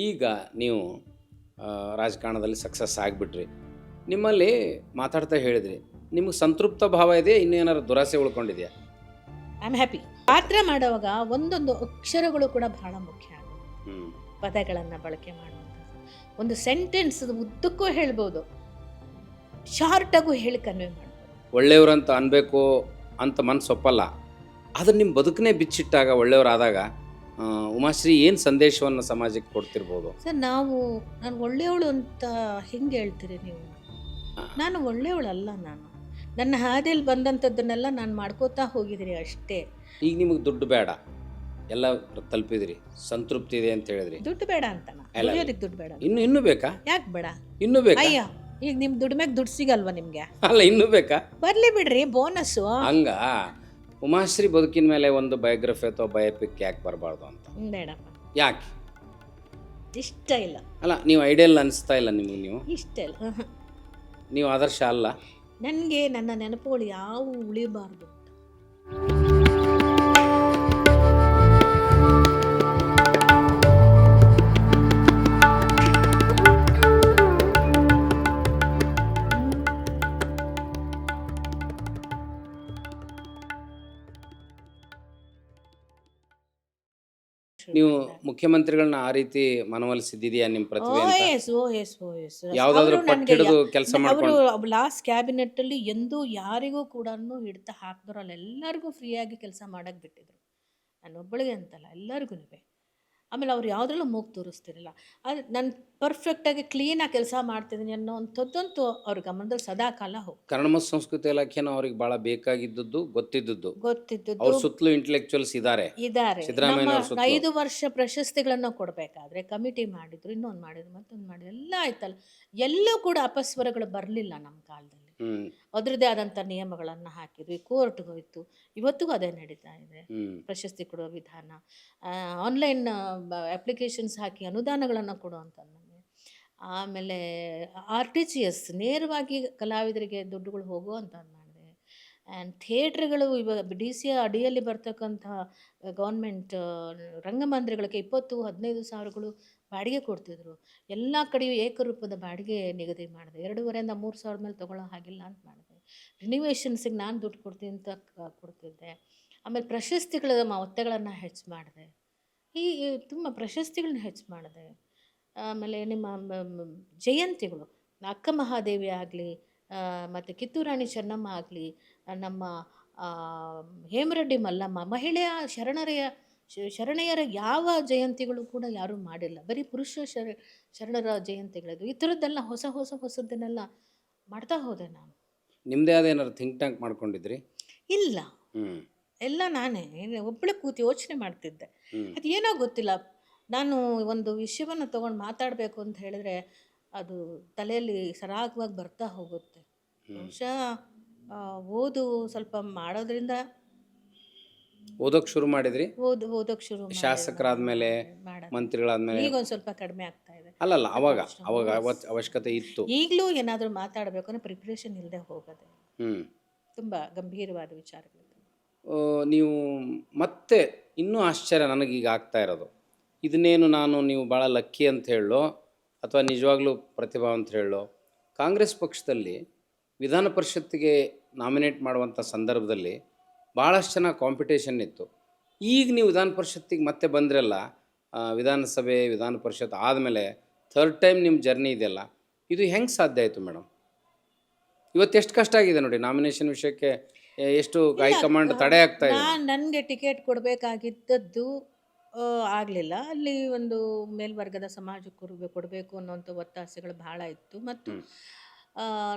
ಈಗ ನೀವು ರಾಜಕಾರಣದಲ್ಲಿ ಸಕ್ಸಸ್ ಆಗಿಬಿಟ್ರಿ. ನಿಮ್ಮಲ್ಲಿ ಮಾತಾಡ್ತಾ ಹೇಳಿದ್ರಿ, ನಿಮಗೆ ಸಂತೃಪ್ತ ಭಾವ ಇದೆಯಾ? ಇನ್ನೂ ಏನಾದ್ರು ದುರಾಸೆ ಉಳ್ಕೊಂಡಿದೆಯಾ? I am happy. ಪಾತ್ರ ಮಾಡುವಾಗ ಒಂದೊಂದು ಅಕ್ಷರಗಳು ಕೂಡ ಬಹಳ ಮುಖ್ಯ ಆಗುತ್ತೆ. ಹ್ಞೂ ಪದಗಳನ್ನು ಬಳಕೆ ಮಾಡುವಂಥದ್ದು, ಒಂದು ಸೆಂಟೆನ್ಸ್ ಉದ್ದಕ್ಕೂ ಹೇಳ್ಬೋದು, ಶಾರ್ಟಾಗೂ ಹೇಳಿ ಕನ್ವೆ ಮಾಡ್ಬೋದು. ಒಳ್ಳೆಯವ್ರಂತ ಅನ್ಬೇಕು ಅಂತ ಮನಸ್ಸು ಒಪ್ಪಲ್ಲ. ಆದರೆ ನಿಮ್ಮ ಬದುಕನ್ನೇ ಬಿಚ್ಚಿಟ್ಟಾಗ, ಒಳ್ಳೆಯವರಾದಾಗ ಉಮಾಶ್ರೀ ಏನು ಸಂದೇಶವನ್ನು ಸಮಾಜಕ್ಕೆ ಕೊಡ್ತಿರ್ಬೋದು? ಸರ್, ನಾನು ಒಳ್ಳೆಯವಳು ಅಂತ ಹೆಂಗೆ ಹೇಳ್ತೀರಿ ನೀವು? ನಾನು ಒಳ್ಳೆಯವಳಲ್ಲ. ನನ್ನ ಹಾದಿಯಲ್ಲಿ ಬಂದಂಥದ್ದನ್ನೆಲ್ಲ ನಾನು ಮಾಡ್ಕೋತಾ ಹೋಗಿದ್ದೀನಿ ಅಷ್ಟೇ. ಈಗ ನಿಮಗೆ ದುಡ್ಡು ಬೇಡ, ಎಲ್ಲ ತಲುಪಿದ್ರಿ, ಸಂತೃಪ್ತಿ ಇದೆ ಅಂತ ಹೇಳಿದ್ರಿ. ದುಡ್ಡು ಬೇಡ ಅಂತ ಅಲ್ಲ. ದುಡ್ಡು ಬೇಡ. ಇನ್ನೂ ಬೇಕಾ? ಯಾಕೆ ಬೇಡ? ಇನ್ನೂ ಬೇಕಾ? ಅಯ್ಯ, ಈಗ ನಿಮ್ಮ ದುಡ್ಡು ದುಡ್ಡು ಸಿಗಲ್ವಾ ನಿಮಗೆ? ಅಲ್ಲ, ಇನ್ನೂ ಬೇಕಾ? ಬರ್ಲಿ ಬಿಡ್ರಿ, ಬೋನಸ್ಸು. ಹಂಗ ಉಮಾಶ್ರೀ ಬದುಕಿನ ಮೇಲೆ ಒಂದು ಬಯೋಗ್ರಫಿ ಅಥವಾ ಬಯೋಪಿಕ್ ಯಾಕೆ ಬರಬಾರ್ದು ಅಂತ? ಬೇಡಪ್ಪ, ಯಾಕೆ? ಇಷ್ಟ ಇಲ್ಲ. ಅಲ್ಲ, ನೀವು ಐಡಿಯಲ್ ಅನಿಸ್ತಾ ಇಲ್ಲ ನಿಮಗೆ? ಇಷ್ಟ ಇಲ್ಲ. ನೀವು ಆದರ್ಶ ಅಲ್ಲ. ನನಗೆ ನನ್ನ ನೆನಪುಗಳು ಯಾವುವು ಉಳಿಬಾರ್ದು. ನೀವು ಮುಖ್ಯಮಂತ್ರಿಗಳನ್ನ ಆ ರೀತಿ ಮನವೊಲಿಸಿದ್ದಿದೆಯಾ ನಿಮ್ಮ ಪ್ರತಿಭೆ ಅಂತ? ಓ ಎಸ್. ಯಾವ್ದಾದ್ರು ಪಟ್ಟು ಹಿಡಿದು ಕೆಲಸ ಮಾಡ್ಕೊಂಡು? ಅವರು ಲಾಸ್ಟ್ ಕ್ಯಾಬಿನೆಟ್ ಅಲ್ಲಿ ಎಂದೂ ಯಾರಿಗೂ ಕೂಡ ಹಿಡ್ತಾ ಹಾಕಿದ್ರಲ್ಲ, ಎಲ್ಲರಿಗೂ ಫ್ರೀಯಾಗಿ ಕೆಲಸ ಮಾಡಕ್ ಬಿಟ್ಟಿದ್ರು. ನಾನು ಒಬ್ಬಳಿಗೆ ಅಂತಲ್ಲ, ಎಲ್ಲರಿಗೂ. ಆಮೇಲೆ ಅವ್ರು ಯಾವುದ್ರಲ್ಲೂ ಮೂಗು ತೋರಿಸ್ತಿರಲಿಲ್ಲ. ಅದು ನಾನು ಪರ್ಫೆಕ್ಟಾಗಿ ಕ್ಲೀನಾಗಿ ಕೆಲಸ ಮಾಡ್ತಿದ್ದೀನಿ ಅನ್ನೋವಂಥದ್ದಂತೂ ಅವ್ರ ಗಮನದಲ್ಲಿ ಸದಾ ಕಾಲ ಹೋಗಿ. ಕನ್ನಡ ಮತ್ತು ಸಂಸ್ಕೃತಿ ಇಲಾಖೆನ ಅವ್ರಿಗೆ ಭಾಳ ಬೇಕಾಗಿದ್ದದ್ದು ಗೊತ್ತಿದ್ದದ್ದು. ಅವ್ರ ಗೊತ್ತಿದ್ದು ಸುತ್ತಲೂ ಇಂಟೆಲೆಕ್ಚುಯಲ್ಸ್ ಇದ್ದಾರೆ. ಸಿದ್ದರಾಮಯ್ಯ ಅವ್ರ ಸುತ್ತಲೂ 5 ವರ್ಷ ಪ್ರಶಸ್ತಿಗಳನ್ನು ಕೊಡಬೇಕಾದ್ರೆ ಕಮಿಟಿ ಮಾಡಿದ್ರು, ಇನ್ನೊಂದು ಮಾಡಿದ್ರು, ಮತ್ತೊಂದು ಮಾಡಿದ್ರು, ಎಲ್ಲ ಆಯ್ತಲ್ಲ. ಎಲ್ಲೂ ಕೂಡ ಅಪಸ್ವರಗಳು ಬರಲಿಲ್ಲ ನಮ್ಮ ಕಾಲದಲ್ಲಿ. ಅದರದ್ದೇ ಆದಂಥ ನಿಯಮಗಳನ್ನು ಹಾಕಿದ್ವಿ, ಕೋರ್ಟ್ಗೆ ಹೋಯ್ತು. ಇವತ್ತಿಗೂ ಅದೇ ನಡೀತಾ ಇದೆ. ಪ್ರಶಸ್ತಿ ಕೊಡುವ ವಿಧಾನ, ಆನ್ಲೈನ್ ಅಪ್ಲಿಕೇಶನ್ಸ್ ಹಾಕಿ ಅನುದಾನಗಳನ್ನು ಕೊಡುವಂಥದ್ದು. ಆಮೇಲೆ RTGS ನೇರವಾಗಿ ಕಲಾವಿದರಿಗೆ ದುಡ್ಡುಗಳು ಹೋಗುವಂಥದ್ದು ಮಾಡಿದೆ. ಆ್ಯಂಡ್ ಥಿಯೇಟ್ರ್ಗಳು ಇವಾಗ DC ಅಡಿಯಲ್ಲಿ ಬರ್ತಕ್ಕಂಥ ಗೌರ್ಮೆಂಟ್ ರಂಗಮಂದಿರಗಳಿಗೆ 20-15 ಸಾವಿರಗಳು ಬಾಡಿಗೆ ಕೊಡ್ತಿದ್ರು. ಎಲ್ಲ ಕಡೆಯೂ ಏಕರೂಪದ ಬಾಡಿಗೆ ನಿಗದಿ ಮಾಡಿದೆ. 2,500-3 ಸಾವಿರ ಮೇಲೆ ತೊಗೊಳ್ಳೋ ಹಾಗಿಲ್ಲ ಅಂತ ಮಾಡಿದೆ. ರಿನಿವೇಷನ್ಸಿಗೆ ನಾನು ದುಡ್ಡು ಕೊಡ್ತೀನಿ ಅಂತ ಕೊಡ್ತಿದ್ದೆ. ಆಮೇಲೆ ಪ್ರಶಸ್ತಿಗಳ ಮೊತ್ತಗಳನ್ನು ಹೆಚ್ಚು ಮಾಡಿದೆ. ಈ ತುಂಬ ಪ್ರಶಸ್ತಿಗಳನ್ನ ಹೆಚ್ಚು ಮಾಡಿದೆ. ಆಮೇಲೆ ನಿಮ್ಮ ಜಯಂತಿಗಳು, ಅಕ್ಕ ಮಹಾದೇವಿ ಆಗಲಿ, ಮತ್ತು ಕಿತ್ತೂರಾಣಿ ಚೆನ್ನಮ್ಮ ಆಗಲಿ, ನಮ್ಮ ಹೇಮರೆಡ್ಡಿ ಮಲ್ಲಮ್ಮ, ಮಹಿಳೆಯ ಶರಣೆಯರ ಯಾವ ಜಯಂತಿಗಳು ಕೂಡ ಯಾರೂ ಮಾಡಿಲ್ಲ. ಬರೀ ಪುರುಷ ಶರಣರ ಜಯಂತಿಗಳಿದು. ಈ ಥರದ್ದೆಲ್ಲ ಹೊಸದನ್ನೆಲ್ಲ ಮಾಡ್ತಾ ಹೋದೆ ನಾನು. ನಿಮ್ಮದೇ ಆದ ಏನಾದ್ರು ಥಿಂಕ್ ಟ್ಯಾಂಕ್ ಮಾಡ್ಕೊಂಡಿದ್ರಿ? ಇಲ್ಲ, ಎಲ್ಲ ನಾನೇ ಒಬ್ಬಳೆ ಕೂತು ಯೋಚನೆ ಮಾಡ್ತಿದ್ದೆ. ಅದು ಏನೋ ಗೊತ್ತಿಲ್ಲ, ನಾನು ಒಂದು ವಿಷಯವನ್ನು ತೊಗೊಂಡು ಮಾತಾಡಬೇಕು ಅಂತ ಹೇಳಿದ್ರೆ ಅದು ತಲೆಯಲ್ಲಿ ಸರಾಗವಾಗಿ ಬರ್ತಾ ಹೋಗುತ್ತೆ. ಬಹುಶಃ ಓದು ಸ್ವಲ್ಪ ಮಾಡೋದ್ರಿಂದ ಓದೋಕೆ ಶುರು ಮಾಡಿದ್ರಿ? ಓದೋಕೆ ಶುರು ಶಾಸಕರಾದ್ಮೇಲೆ, ಮಂತ್ರಿಗಳಾದ್ಮೇಲೆ ಈಗ ಒಂದು ಸ್ವಲ್ಪ ಕಡಿಮೆ ಆಗ್ತಾ ಇದೆ. ಅಲ್ಲಲ್ಲ, ಅವಾಗ ಅವಶ್ಯಕತೆ ಇತ್ತು. ಈಗಲೂ ಏನಾದರೂ ಮಾತಾಡಬೇಕು ಅಂದರೆ ಪ್ರಿಪ್ರೇಷನ್ ಇಲ್ಲದೆ ಹೋಗೋದೆ. ತುಂಬ ಗಂಭೀರವಾದ ವಿಚಾರಗಳು. ನೀವು ಮತ್ತೆ ಇನ್ನೂ ಆಶ್ಚರ್ಯ ನನಗೀಗ ಆಗ್ತಾ ಇರೋದು, ಇದನ್ನೇನು ನೀವು ಭಾಳ ಲಕ್ಕಿ ಅಂತ ಹೇಳೋ ಅಥವಾ ನಿಜವಾಗ್ಲೂ ಪ್ರತಿಭಾ ಅಂತ ಹೇಳೋ, ಕಾಂಗ್ರೆಸ್ ಪಕ್ಷದಲ್ಲಿ ವಿಧಾನ ಪರಿಷತ್ತಿಗೆ ನಾಮಿನೇಟ್ ಮಾಡುವಂಥ ಸಂದರ್ಭದಲ್ಲಿ ಭಾಳಷ್ಟು ಜನ ಕಾಂಪಿಟೇಷನ್ ಇತ್ತು. ಈಗ ನೀವು ವಿಧಾನ ಪರಿಷತ್ತಿಗೆ ಮತ್ತೆ ಬಂದ್ರಲ್ಲ, ವಿಧಾನಸಭೆ ವಿಧಾನ ಪರಿಷತ್ ಆದಮೇಲೆ 3rd ಟೈಮ್ ನಿಮ್ಮ ಜರ್ನಿ ಇದೆಯಲ್ಲ, ಇದು ಹೆಂಗೆ ಸಾಧ್ಯ ಆಯಿತು ಮೇಡಮ್? ಇವತ್ತು ಎಷ್ಟು ಕಷ್ಟ ಆಗಿದೆ ನೋಡಿ, ನಾಮಿನೇಷನ್ ವಿಷಯಕ್ಕೆ ಎಷ್ಟು ಹೈಕಮಾಂಡ್ ತಡೆ ಆಗ್ತಾ ಇದೆ. ನನಗೆ ಟಿಕೆಟ್ ಕೊಡಬೇಕಾಗಿದ್ದದ್ದು ಆಗಲಿಲ್ಲ. ಅಲ್ಲಿ ಒಂದು ಮೇಲ್ವರ್ಗದ ಸಮಾಜಕ್ಕೆ ಕೊಡಬೇಕು ಅನ್ನೋಂಥ ಒತ್ತಾಸೆಗಳು ಭಾಳ ಇತ್ತು. ಮತ್ತು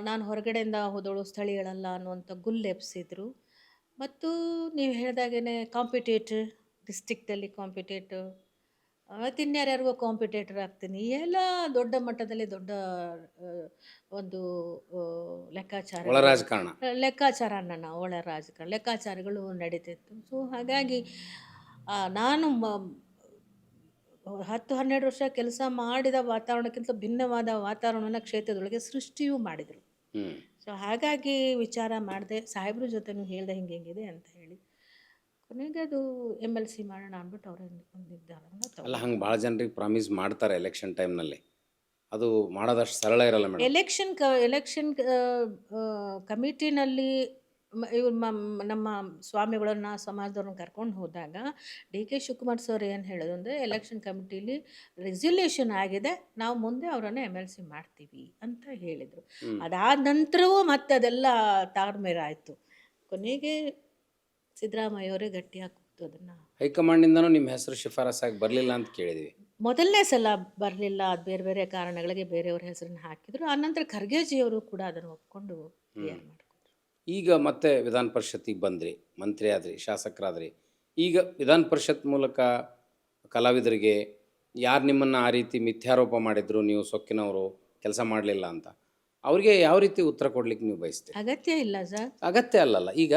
ನಾನು ಹೊರಗಡೆಯಿಂದ ಹೋದವಳು, ಸ್ಥಳೀಯಳಲ್ಲ ಅನ್ನುವಂಥ ಗುಲ್ಲೆಬ್ಸಿದ್ರು. ಮತ್ತು ನೀವು ಹೇಳಿದಾಗೇ ಕಾಂಪಿಟೇಟರ್, ಡಿಸ್ಟಿಕ್ಟಲ್ಲಿ ಕಾಂಪಿಟೇಟರ್, ಮತ್ತು ಇನ್ಯಾರ್ಯಾರಿಗೋ ಕಾಂಪಿಟೇಟರ್ ಆಗ್ತೀನಿ. ಎಲ್ಲ ದೊಡ್ಡ ಮಟ್ಟದಲ್ಲಿ ದೊಡ್ಡ ಒಂದು ಲೆಕ್ಕಾಚಾರಗಳು ನಡೀತಿತ್ತು. ಸೊ ಹಾಗಾಗಿ ನಾನು 10-12 ವರ್ಷ ಕೆಲಸ ಮಾಡಿದ ವಾತಾವರಣಕ್ಕಿಂತ ಭಿನ್ನವಾದ ವಾತಾವರಣವನ್ನು ಕ್ಷೇತ್ರದೊಳಗೆ ಸೃಷ್ಟಿಯೂ ಮಾಡಿದರು. ಸೊ ಹಾಗಾಗಿ ವಿಚಾರ ಮಾಡಿದೆ, ಸಾಹೇಬ್ರ ಜೊತೆ ಹೇಳಿದೆ ಹಿಂಗಿದೆ ಅಂತ ಹೇಳಿ. ಕೊನೆಗೆ ಅದು MLC ಮಾಡೋಣ ಅಂದ್ಬಿಟ್ಟು ಅವ್ರು ನಿರ್ಧಾರವನ್ನು ಅಲ್ಲ ತಗೊಂಡು ಹಂಗೆ ಭಾಳ ಜನರಿಗೆ ಪ್ರಾಮಿಸ್ ಮಾಡ್ತಾರೆ ಎಲೆಕ್ಷನ್ ಟೈಮ್ನಲ್ಲಿ, ಅದು ಮಾಡೋದಷ್ಟು ಸರಳ ಇರಲ್ಲ ಮೇಡಮ್. ಎಲೆಕ್ಷನ್ ಕಮಿಟಿನಲ್ಲಿ ಇವ್ರು ನಮ್ಮ ಸ್ವಾಮಿಗಳನ್ನ ಸಮಾಜದವ್ರನ್ನ ಕರ್ಕೊಂಡು ಹೋದಾಗ DK ಶಿವಕುಮಾರ್ ಸರ್ ಏನು ಹೇಳೋದು ಅಂದರೆ ಎಲೆಕ್ಷನ್ ಕಮಿಟಿಲಿ ರೆಸಲ್ಯೂಷನ್ ಆಗಿದೆ, ನಾವು ಮುಂದೆ ಅವರನ್ನು MLC ಮಾಡ್ತೀವಿ ಅಂತ ಹೇಳಿದರು. ಅದಾದ ನಂತರವೂ ಮತ್ತೆ ಅದೆಲ್ಲ ತಾರ್ಮೇರಾಯಿತು. ಕೊನೆಗೆ ಸಿದ್ದರಾಮಯ್ಯವರೇ ಗಟ್ಟಿಯಾಗಿ ಕೂತು ಅದನ್ನು ಹೈಕಮಾಂಡಿಂದನೂ ನಿಮ್ಮ ಹೆಸರು ಶಿಫಾರಸಾಗಿ ಬರಲಿಲ್ಲ ಅಂತ ಕೇಳಿದ್ವಿ. ಮೊದಲನೇ ಸಲ ಬರಲಿಲ್ಲ, ಅದು ಬೇರೆ ಬೇರೆ ಕಾರಣಗಳಿಗೆ ಬೇರೆಯವ್ರ ಹೆಸರನ್ನ ಹಾಕಿದರು. ಆನಂತರ ಖರ್ಗೆಜಿಯವರು ಕೂಡ ಅದನ್ನು ಒಪ್ಕೊಂಡು ಕ್ಲಿಯರ್ ಮಾಡಿಕೊಂಡ್ರು. ಈಗ ಮತ್ತೆ ವಿಧಾನ ಪರಿಷತ್ತಿಗೆ ಬಂದ್ರಿ, ಮಂತ್ರಿ ಆದ್ರಿ, ಶಾಸಕರಾದ್ರಿ. ಈಗ ವಿಧಾನ ಪರಿಷತ್ ಮೂಲಕ ಕಲಾವಿದರಿಗೆ ಯಾರು ನಿಮ್ಮನ್ನು ಆ ರೀತಿ ಮಿಥ್ಯಾರೋಪ ಮಾಡಿದ್ರು, ನೀವು ಸೊಕ್ಕಿನವರು ಕೆಲಸ ಮಾಡಲಿಲ್ಲ ಅಂತ, ಅವ್ರಿಗೆ ಯಾವ ರೀತಿ ಉತ್ತರ ಕೊಡ್ಲಿಕ್ಕೆ ನೀವು ಬಯಸ್ತೀರಿ? ಅಗತ್ಯ ಇಲ್ಲ ಸರ್, ಅಗತ್ಯ ಅಲ್ಲಲ್ಲ. ಈಗ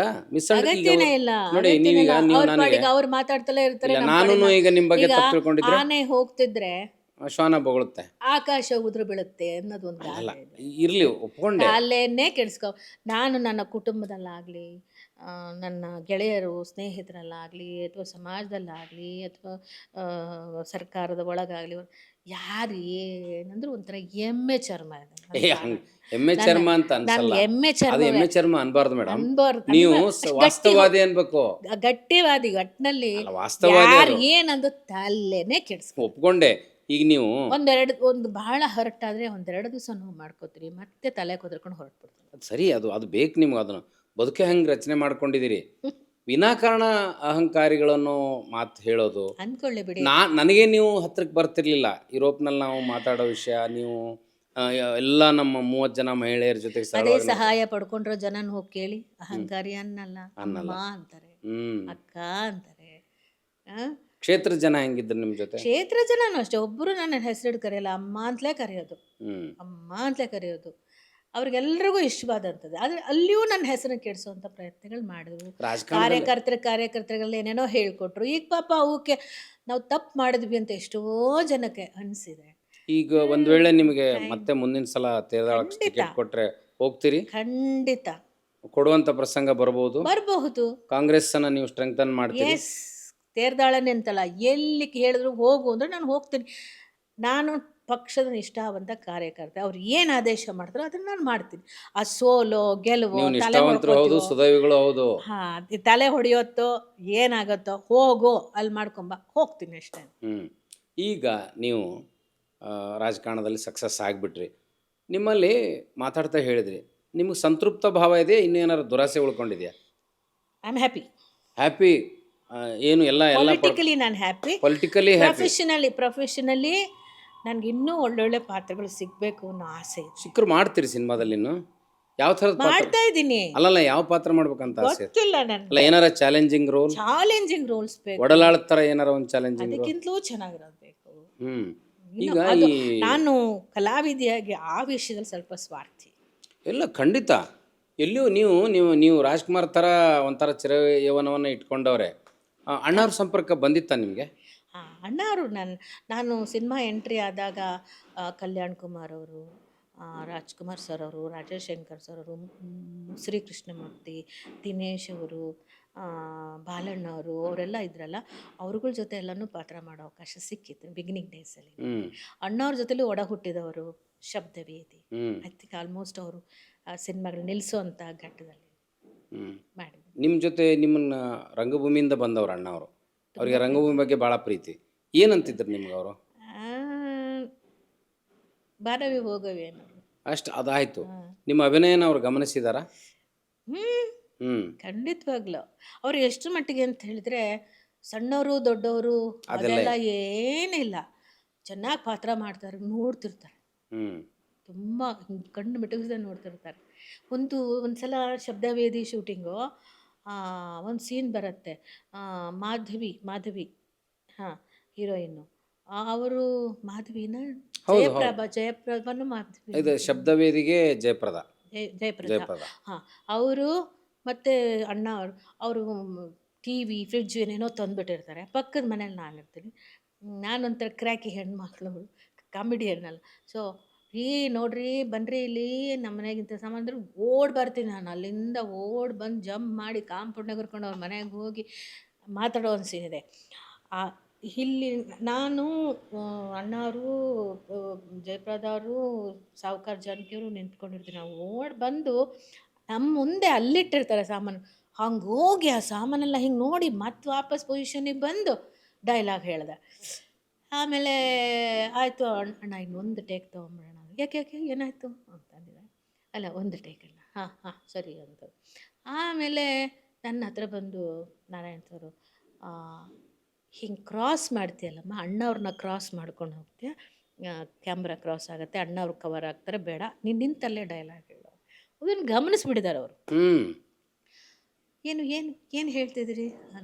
ಅಗತ್ಯನೇ ಇಲ್ಲ. ನೋಡಿ, ನೀವೀಗ ನೀವು ಅವ್ರ ನನಗೆ ಪಾಡಿಗೆ ಅವ್ರು ಮಾತಾಡ್ತಲೇ ಇರ್ತಾರೆ. ನಮ್ಮ ನಾನು ಪಾಡಿಗೆ ಈಗ ನಿಮ್ಮ ಬಗ್ಗೆ ಈಗ ತಪ್ಪು ತಿಳ್ಕೊಂಡಿದ್ರೆ ಆನೆ ಹೋಗ್ತಿದ್ರೆ ಶ್ವಾನ ಬೊಗಳುತ್ತೆ, ಆಕಾಶ ಉದುರು ಬೀಳುತ್ತೆ ಅನ್ನೋದು ಒಂದು ಅಲ್ಲ ಗಾದೆ ಇದೆ. ಇರ್ಲಿ ಒಪ್ಕೊಂಡೆ. ಅಲ್ಲೇನೇ ಕೆಡಿಸ್ಕೊ. ನಾನು ನನ್ನ ಕುಟುಂಬದಲ್ಲಾಗಲಿ, ನನ್ನ ಗೆಳೆಯರು ಸ್ನೇಹಿತರಲ್ಲಾಗಲಿ, ಅಥವಾ ಸಮಾಜದಲ್ಲಾಗಲಿ, ಅಥವಾ ಸರ್ಕಾರದ ಒಳಗಾಗಲಿ, ಯಾರು ಏನಂದ್ರೆ ಒಂಥರ ಎಮ್ಮೆ ಚರ್ಮ ಇದೆ. ಎಮ್ಮೆ ಚರ್ಮ ಅಂತ ಅನ್ಸಲ್ಲ, ನನ್ಗೆ ಎಮ್ಮೆ ಅದು ಚರ್ಮ ಎಮ್ಮೆ ಚರ್ಮ ಅನ್ಬಾರ್ದು ಮೇಡಮ್. ಅನ್ಬಾರ್ದು. ನೀವು ವಾಸ್ತವವಾದಿ ಅನ್ಬೇಕು, ಗಟ್ಟಿವಾದಿ. ಒಟ್ಟಿನಲ್ಲಿ ವಾಸ್ತವವಾದಿ. ಯಾರು ಏನಂದು ತಲೆನೇ ಕೆಡಿಸ್ಕೊ. ಒಪ್ಕೊಂಡೆ. ಈಗ ನೀವು ಒಂದು ಬಹಳ ಹರ್ಟ್ ಆದರೆ 1-2 ದಿವಸ ನೋವು ಮಾಡ್ಕೋತೀರಿ, ಮತ್ತೆ ತಲೆ ಕುದರ್ಕೊಂಡು ಹೊರಟ್ಬಿಡ್ತೀರಿ. ಅದು ಸರಿ, ಅದು ಬೇಕು ನಿಮ್ಗೆ. ಅದನ್ನು ಬದುಕೆ ಹೆಂಗೆ ರಚನೆ ಮಾಡ್ಕೊಂಡಿದ್ದೀರಿ. ವಿನಾಕಾರಣ ಅಹಂಕಾರಿಗಳನ್ನು ಮಾತು ಹೇಳೋದು ಅಂದ್ಕೊಳ್ಳಿ ಬಿಡಿ. ನನಗೆ ನೀವು ಹತ್ರಕ್ಕೆ ಬರ್ತಿರ್ಲಿಲ್ಲ. ಯುರೋಪ್ನಲ್ಲಿ ನಾವು ಮಾತಾಡೋ ವಿಷಯ ನೀವು ಎಲ್ಲ ನಮ್ಮ 30 ಜನ ಮಹಿಳೆಯರ ಜೊತೆಗೆ ಅದೇ ಸಹಾಯ ಪಡ್ಕೊಂಡ್ರೋ ಜನನ ಹೋಗಿ ಕೇಳಿ. ಅಹಂಕಾರಿ ಅನ್ನಲ್ಲ, ಅಮ್ಮ ಅಂತಾರೆ, ಅಕ್ಕ ಅಂತಾರೆ. ಕ್ಷೇತ್ರ ಜನ ಹೆಂಗಿದ್ರು ನಿಮ್ಮ ಜೊತೆ? ಕ್ಷೇತ್ರ ಜನನೂ ಅಷ್ಟೇ, ಒಬ್ಬರು ನನ್ನ ಹೆಸರಿಡ್ ಕರೆಯಲ್ಲ, ಅಮ್ಮ ಅಂತಲೇ ಕರೆಯೋದು, ಅಮ್ಮ ಅಂತಲೇ ಕರೆಯೋದು. ಅವ್ರಿಗೆಲ್ರಿಗೂ ಇಷ್ಟವಾದಂಥದ್ದು. ಆದರೆ ಅಲ್ಲಿಯೂ ನನ್ನ ಹೆಸರನ್ನು ಕೆಡಿಸುವಂಥ ಪ್ರಯತ್ನಗಳು ಮಾಡಿದ್ರು. ಕಾರ್ಯಕರ್ತರುಗಳು ಏನೇನೋ ಹೇಳ್ಕೊಟ್ರು. ಈಗ ಪಾಪ ಅವಕ್ಕೆ ನಾವು ತಪ್ಪು ಮಾಡಿದ್ವಿ ಅಂತ ಎಷ್ಟೋ ಜನಕ್ಕೆ ಅನಿಸಿದೆ. ಈಗ ಒಂದು ವೇಳೆ ನಿಮಗೆ ಮತ್ತೆ ಮುಂದಿನ ಸಲ ತೇರ್ದಾಳಕ್ಕೆ ಟಿಕೆಟ್ ಕೊಟ್ಟರೆ ಹೋಗ್ತೀರಿ? ಖಂಡಿತ ಕೊಡುವಂಥ ಪ್ರಸಂಗ ಬರಬಹುದು. ಕಾಂಗ್ರೆಸ್ಸನ್ನು ನೀವು ಸ್ಟ್ರೆಂಗ್ತನ್ ಮಾಡ್ತೀರಿ? ಎಸ್, ತೇರ್ದಾಳನೆ ಅಂತಲ್ಲ, ಎಲ್ಲಿ ಹೇಳಿದ್ರು ಹೋಗು ಅಂದರೆ ನಾನು ಹೋಗ್ತೀನಿ. ನಾನು ಪಕ್ಷದ ನಿಷ್ಠಾವಂತ ಕಾರ್ಯಕರ್ತೆ. ಅವ್ರು ಏನು ಆದೇಶ ಮಾಡ್ತಾರೋ ಅದನ್ನು ನಾನು ಮಾಡ್ತೀನಿ. ಆ ಸೋಲೋ ಗೆಲುವೋ ತಲೆ ಹೊಡೆಯೋತ್ತೋ ಏನಾಗುತ್ತೋ ಹೋಗೋ ಅಲ್ಲಿ ಮಾಡ್ಕೊಂಬ, ಹೋಗ್ತೀನಿ ಅಷ್ಟೇ. ಈಗ ನೀವು ರಾಜಕಾರಣದಲ್ಲಿ ಸಕ್ಸಸ್ ಆಗಿಬಿಟ್ರಿ, ನಿಮ್ಮಲ್ಲಿ ಮಾತಾಡ್ತಾ ಹೇಳಿದ್ರಿ, ನಿಮಗೆ ಸಂತೃಪ್ತ ಭಾವ ಇದೆ, ಇನ್ನೇನಾದ್ರು ದುರಾಸೆ ಉಳ್ಕೊಂಡಿದೆಯಾ? I am happy. ಏನು ಎಲ್ಲ ಪೊಲಿಟಿಕಲಿ ನಾನು ಹ್ಯಾಪಿ. ಪೊಲಿಟಿಕಲಿ ಪ್ರೊಫೆಷನಲಿ ನನಗೆ ಇನ್ನೂ ಒಳ್ಳೊಳ್ಳೆ ಪಾತ್ರಗಳು ಸಿಗಬೇಕು ಅನ್ನೋ ಆಸೆ ಇದೆ. ಸಿಕ್ಕರು ಮಾಡ್ತೀರಿ ಸಿನಿಮಾದಲ್ಲಿ? ಇನ್ನು ಯಾವ ಥರದ ಮಾಡ್ತಾ ಇದ್ದೀನಿ. ಅಲ್ಲಲ್ಲ, ಯಾವ ಪಾತ್ರ ಮಾಡ್ಬೇಕಂತ ಆಸೆ? ಗೊತ್ತಿಲ್ಲ ನನಗೆ. ಅಲ್ಲ, ಏನಾರ ಚಾಲೆಂಜಿಂಗ್ ರೋಲ್ಸ್ ಬೇಕು. ಒಡಲಾಳ ಥರ ಏನಾರ ಒಂದು ಚಾಲೆಂಜಿಂಗ್, ಅದಕ್ಕಿಂತಲೂ ಚೆನ್ನಾಗಿರೋದು ಬೇಕು. ಈಗ ನಾನು ಕಲಾವಿದೆಯಾಗಿ ಆ ವಿಷಯದಲ್ಲಿ ಸ್ವಲ್ಪ ಸ್ವಾರ್ಥಿ. ಎಲ್ಲ ಖಂಡಿತ. ಎಲ್ಲಿಯೂ ನೀವು ರಾಜ್ಕುಮಾರ್ ಥರ ಒಂಥರ ಚಿರಯೌವನವನ್ನು ಇಟ್ಕೊಂಡವ್ರೆ. ಅಣ್ಣವ್ರ ಸಂಪರ್ಕ ಬಂದಿತ್ತ ನಿಮಗೆ? ಅಣ್ಣವರು ನಾನು ಸಿನಿಮಾ ಎಂಟ್ರಿ ಆದಾಗ ಕಲ್ಯಾಣ್ ಕುಮಾರ್ ಅವರು, ರಾಜ್ಕುಮಾರ್ ಸರ್ ಅವರು, ರಾಜೇಶ್ ಶಂಕರ್ ಸರ್ ಅವರು, ಶ್ರೀಕೃಷ್ಣಮೂರ್ತಿ, ದಿನೇಶ್ ಅವರು, ಬಾಲಣ್ಣ ಅವರು, ಅವರೆಲ್ಲ ಇದ್ರಲ್ಲ, ಅವ್ರಗಳ ಜೊತೆ ಎಲ್ಲನೂ ಪಾತ್ರ ಮಾಡೋ ಅವಕಾಶ ಸಿಕ್ಕಿತ್ತು ಬಿಗಿನಿಂಗ್ ಡೇಸಲ್ಲಿ. ಅಣ್ಣವ್ರ ಜೊತೆಲಿ ಒಡ ಹುಟ್ಟಿದವರು ಶಬ್ದವೇದಿ. ಐ ಥಿಂಕ್ ಆಲ್ಮೋಸ್ಟ್ ಅವರು ಸಿನಿಮಾಗಳು ನಿಲ್ಲಿಸೋಂಥ ಘಟ್ಟದಲ್ಲಿ ಮಾಡಿದ್ರು. ನಿಮ್ಮ ಜೊತೆ ನಿಮ್ಮನ್ನ ರಂಗಭೂಮಿಯಿಂದ ಬಂದವರು ಅಣ್ಣವರು, ಅವರಿಗೆ ರಂಗಭೂಮಿ ಬಗ್ಗೆ ಭಾಳ ಪ್ರೀತಿ. ಏನಂತಿದ್ರು ನಿಮ್ಗೆ ಅವರು? ಬಾರವಿ ಹೋಗವಿ ಅನ್ನೋರು ಅಷ್ಟು. ಅದಾಯಿತು. ನಿಮ್ಮ ಅಭಿನಯನ ಅವ್ರು ಗಮನಿಸಿದಾರ? ಖಂಡಿತವಾಗ್ಲು. ಅವ್ರು ಎಷ್ಟು ಮಟ್ಟಿಗೆ ಅಂತ ಹೇಳಿದ್ರೆ, ಸಣ್ಣವರು ದೊಡ್ಡವರು ಅದೆಲ್ಲ ಏನಿಲ್ಲ, ಚೆನ್ನಾಗಿ ಪಾತ್ರ ಮಾಡ್ತಾರೆ, ನೋಡ್ತಿರ್ತಾರೆ, ತುಂಬ ಕಣ್ಣು ಮಿಟುಕಿಸ್ದೆ ನೋಡ್ತಿರ್ತಾರೆ. ಒಂದ್ಸಲ ಶಬ್ದವೇದಿ ಶೂಟಿಂಗು, ಒಂದು ಸೀನ್ ಬರುತ್ತೆ, ಮಾಧವಿ ಹೀರೋಯಿನ್ನು, ಅವರು ಮಾಧವಿನ ಜಯಪ್ರಭನು ಮಾಧವಿ, ಇದು ಶಬ್ದವೇದಿಗೆ ಜಯಪ್ರದ. ಅವರು ಮತ್ತು ಅಣ್ಣ ಅವರು TV ಫ್ರಿಡ್ಜ್ ಏನೇನೋ ತಂದುಬಿಟ್ಟಿರ್ತಾರೆ. ಪಕ್ಕದ ಮನೇಲಿ ನಾನಿರ್ತೀನಿ. ನಾನೊಂಥರ ಕ್ರ್ಯಾಕಿ ಹೆಣ್ಮಕ್ಳು, ಕಾಮಿಡಿ ಹೆಣ್ಣಲ್ಲ. ಸೊ ನೋಡ್ರಿ ಬನ್ನಿರಿ ಇಲ್ಲಿ ನಮ್ಮ ಮನೆಗಿಂತ ಸಾಮಾನ್ಯರು ಓಡಿ ಬರ್ತೀನಿ. ನಾನು ಅಲ್ಲಿಂದ ಬಂದು ಜಂಪ್ ಮಾಡಿ ಕಾಂಪೌಂಡ್ನಾಗ ಕರ್ಕೊಂಡು ಅವ್ರ ಮನೆಗೆ ಹೋಗಿ ಮಾತಾಡೋ ಒಂದು ಸೀನ್ ಇದೆ. ಆ ಇಲ್ಲಿ ನಾನು ಅಣ್ಣವರು, ಜಯಪ್ರದ ಅವರು, ಸಾವುಕಾರ ಜಾನಕಿಯವರು ನಿಂತ್ಕೊಂಡಿರ್ತೀವಿ. ನಾವು ಓಡಿ ಬಂದು ನಮ್ಮ ಮುಂದೆ ಅಲ್ಲಿಟ್ಟಿರ್ತಾರೆ ಸಾಮಾನು. ಹಂಗೆ ಹೋಗಿ ಆ ಸಾಮಾನೆಲ್ಲ ಹಿಂಗೆ ನೋಡಿ ಮತ್ತೆ ವಾಪಸ್ ಪೊಸಿಷನಿಗೆ ಬಂದು ಡೈಲಾಗ್ ಹೇಳ್ದೆ. ಆಮೇಲೆ ಆಯಿತು ಅಣ್ಣ ಇನ್ನೊಂದು ಟೇಕ್ ತೊಗೊಂಬಿಡೋಣ. ಯಾಕೆ ಯಾಕೆ ಏನಾಯಿತು ಅಂತಂದಿದೆ. ಅಲ್ಲ ಒಂದು ಟೇಕಲ್ಲ, ಹಾಂ ಹಾಂ ಸರಿ ಅಂತ. ಆಮೇಲೆ ನನ್ನ ಹತ್ರ ಬಂದು ನಾರಾಯಣ್ ಸರು, ಹಿಂಗೆ ಕ್ರಾಸ್ ಮಾಡ್ತೀಯಲ್ಲಮ್ಮ, ಅಣ್ಣವ್ರನ್ನ ಕ್ರಾಸ್ ಮಾಡ್ಕೊಂಡು ಹೋಗ್ತೀಯ, ಕ್ಯಾಮ್ರಾ ಕ್ರಾಸ್ ಆಗುತ್ತೆ, ಅಣ್ಣವ್ರು ಕವರ್ ಆಗ್ತಾರೆ, ಬೇಡ ನೀನು ನಿಂತಲ್ಲೇ ಡೈಲಾಗ್ ಹೇಳು. ಅದನ್ನು ಗಮನಿಸ್ಬಿಟ್ಟಿದ್ದಾರೆ ಅವರು. ಏನು ಏನು ಏನು ಹೇಳ್ತಿದ್ದೀರಿ?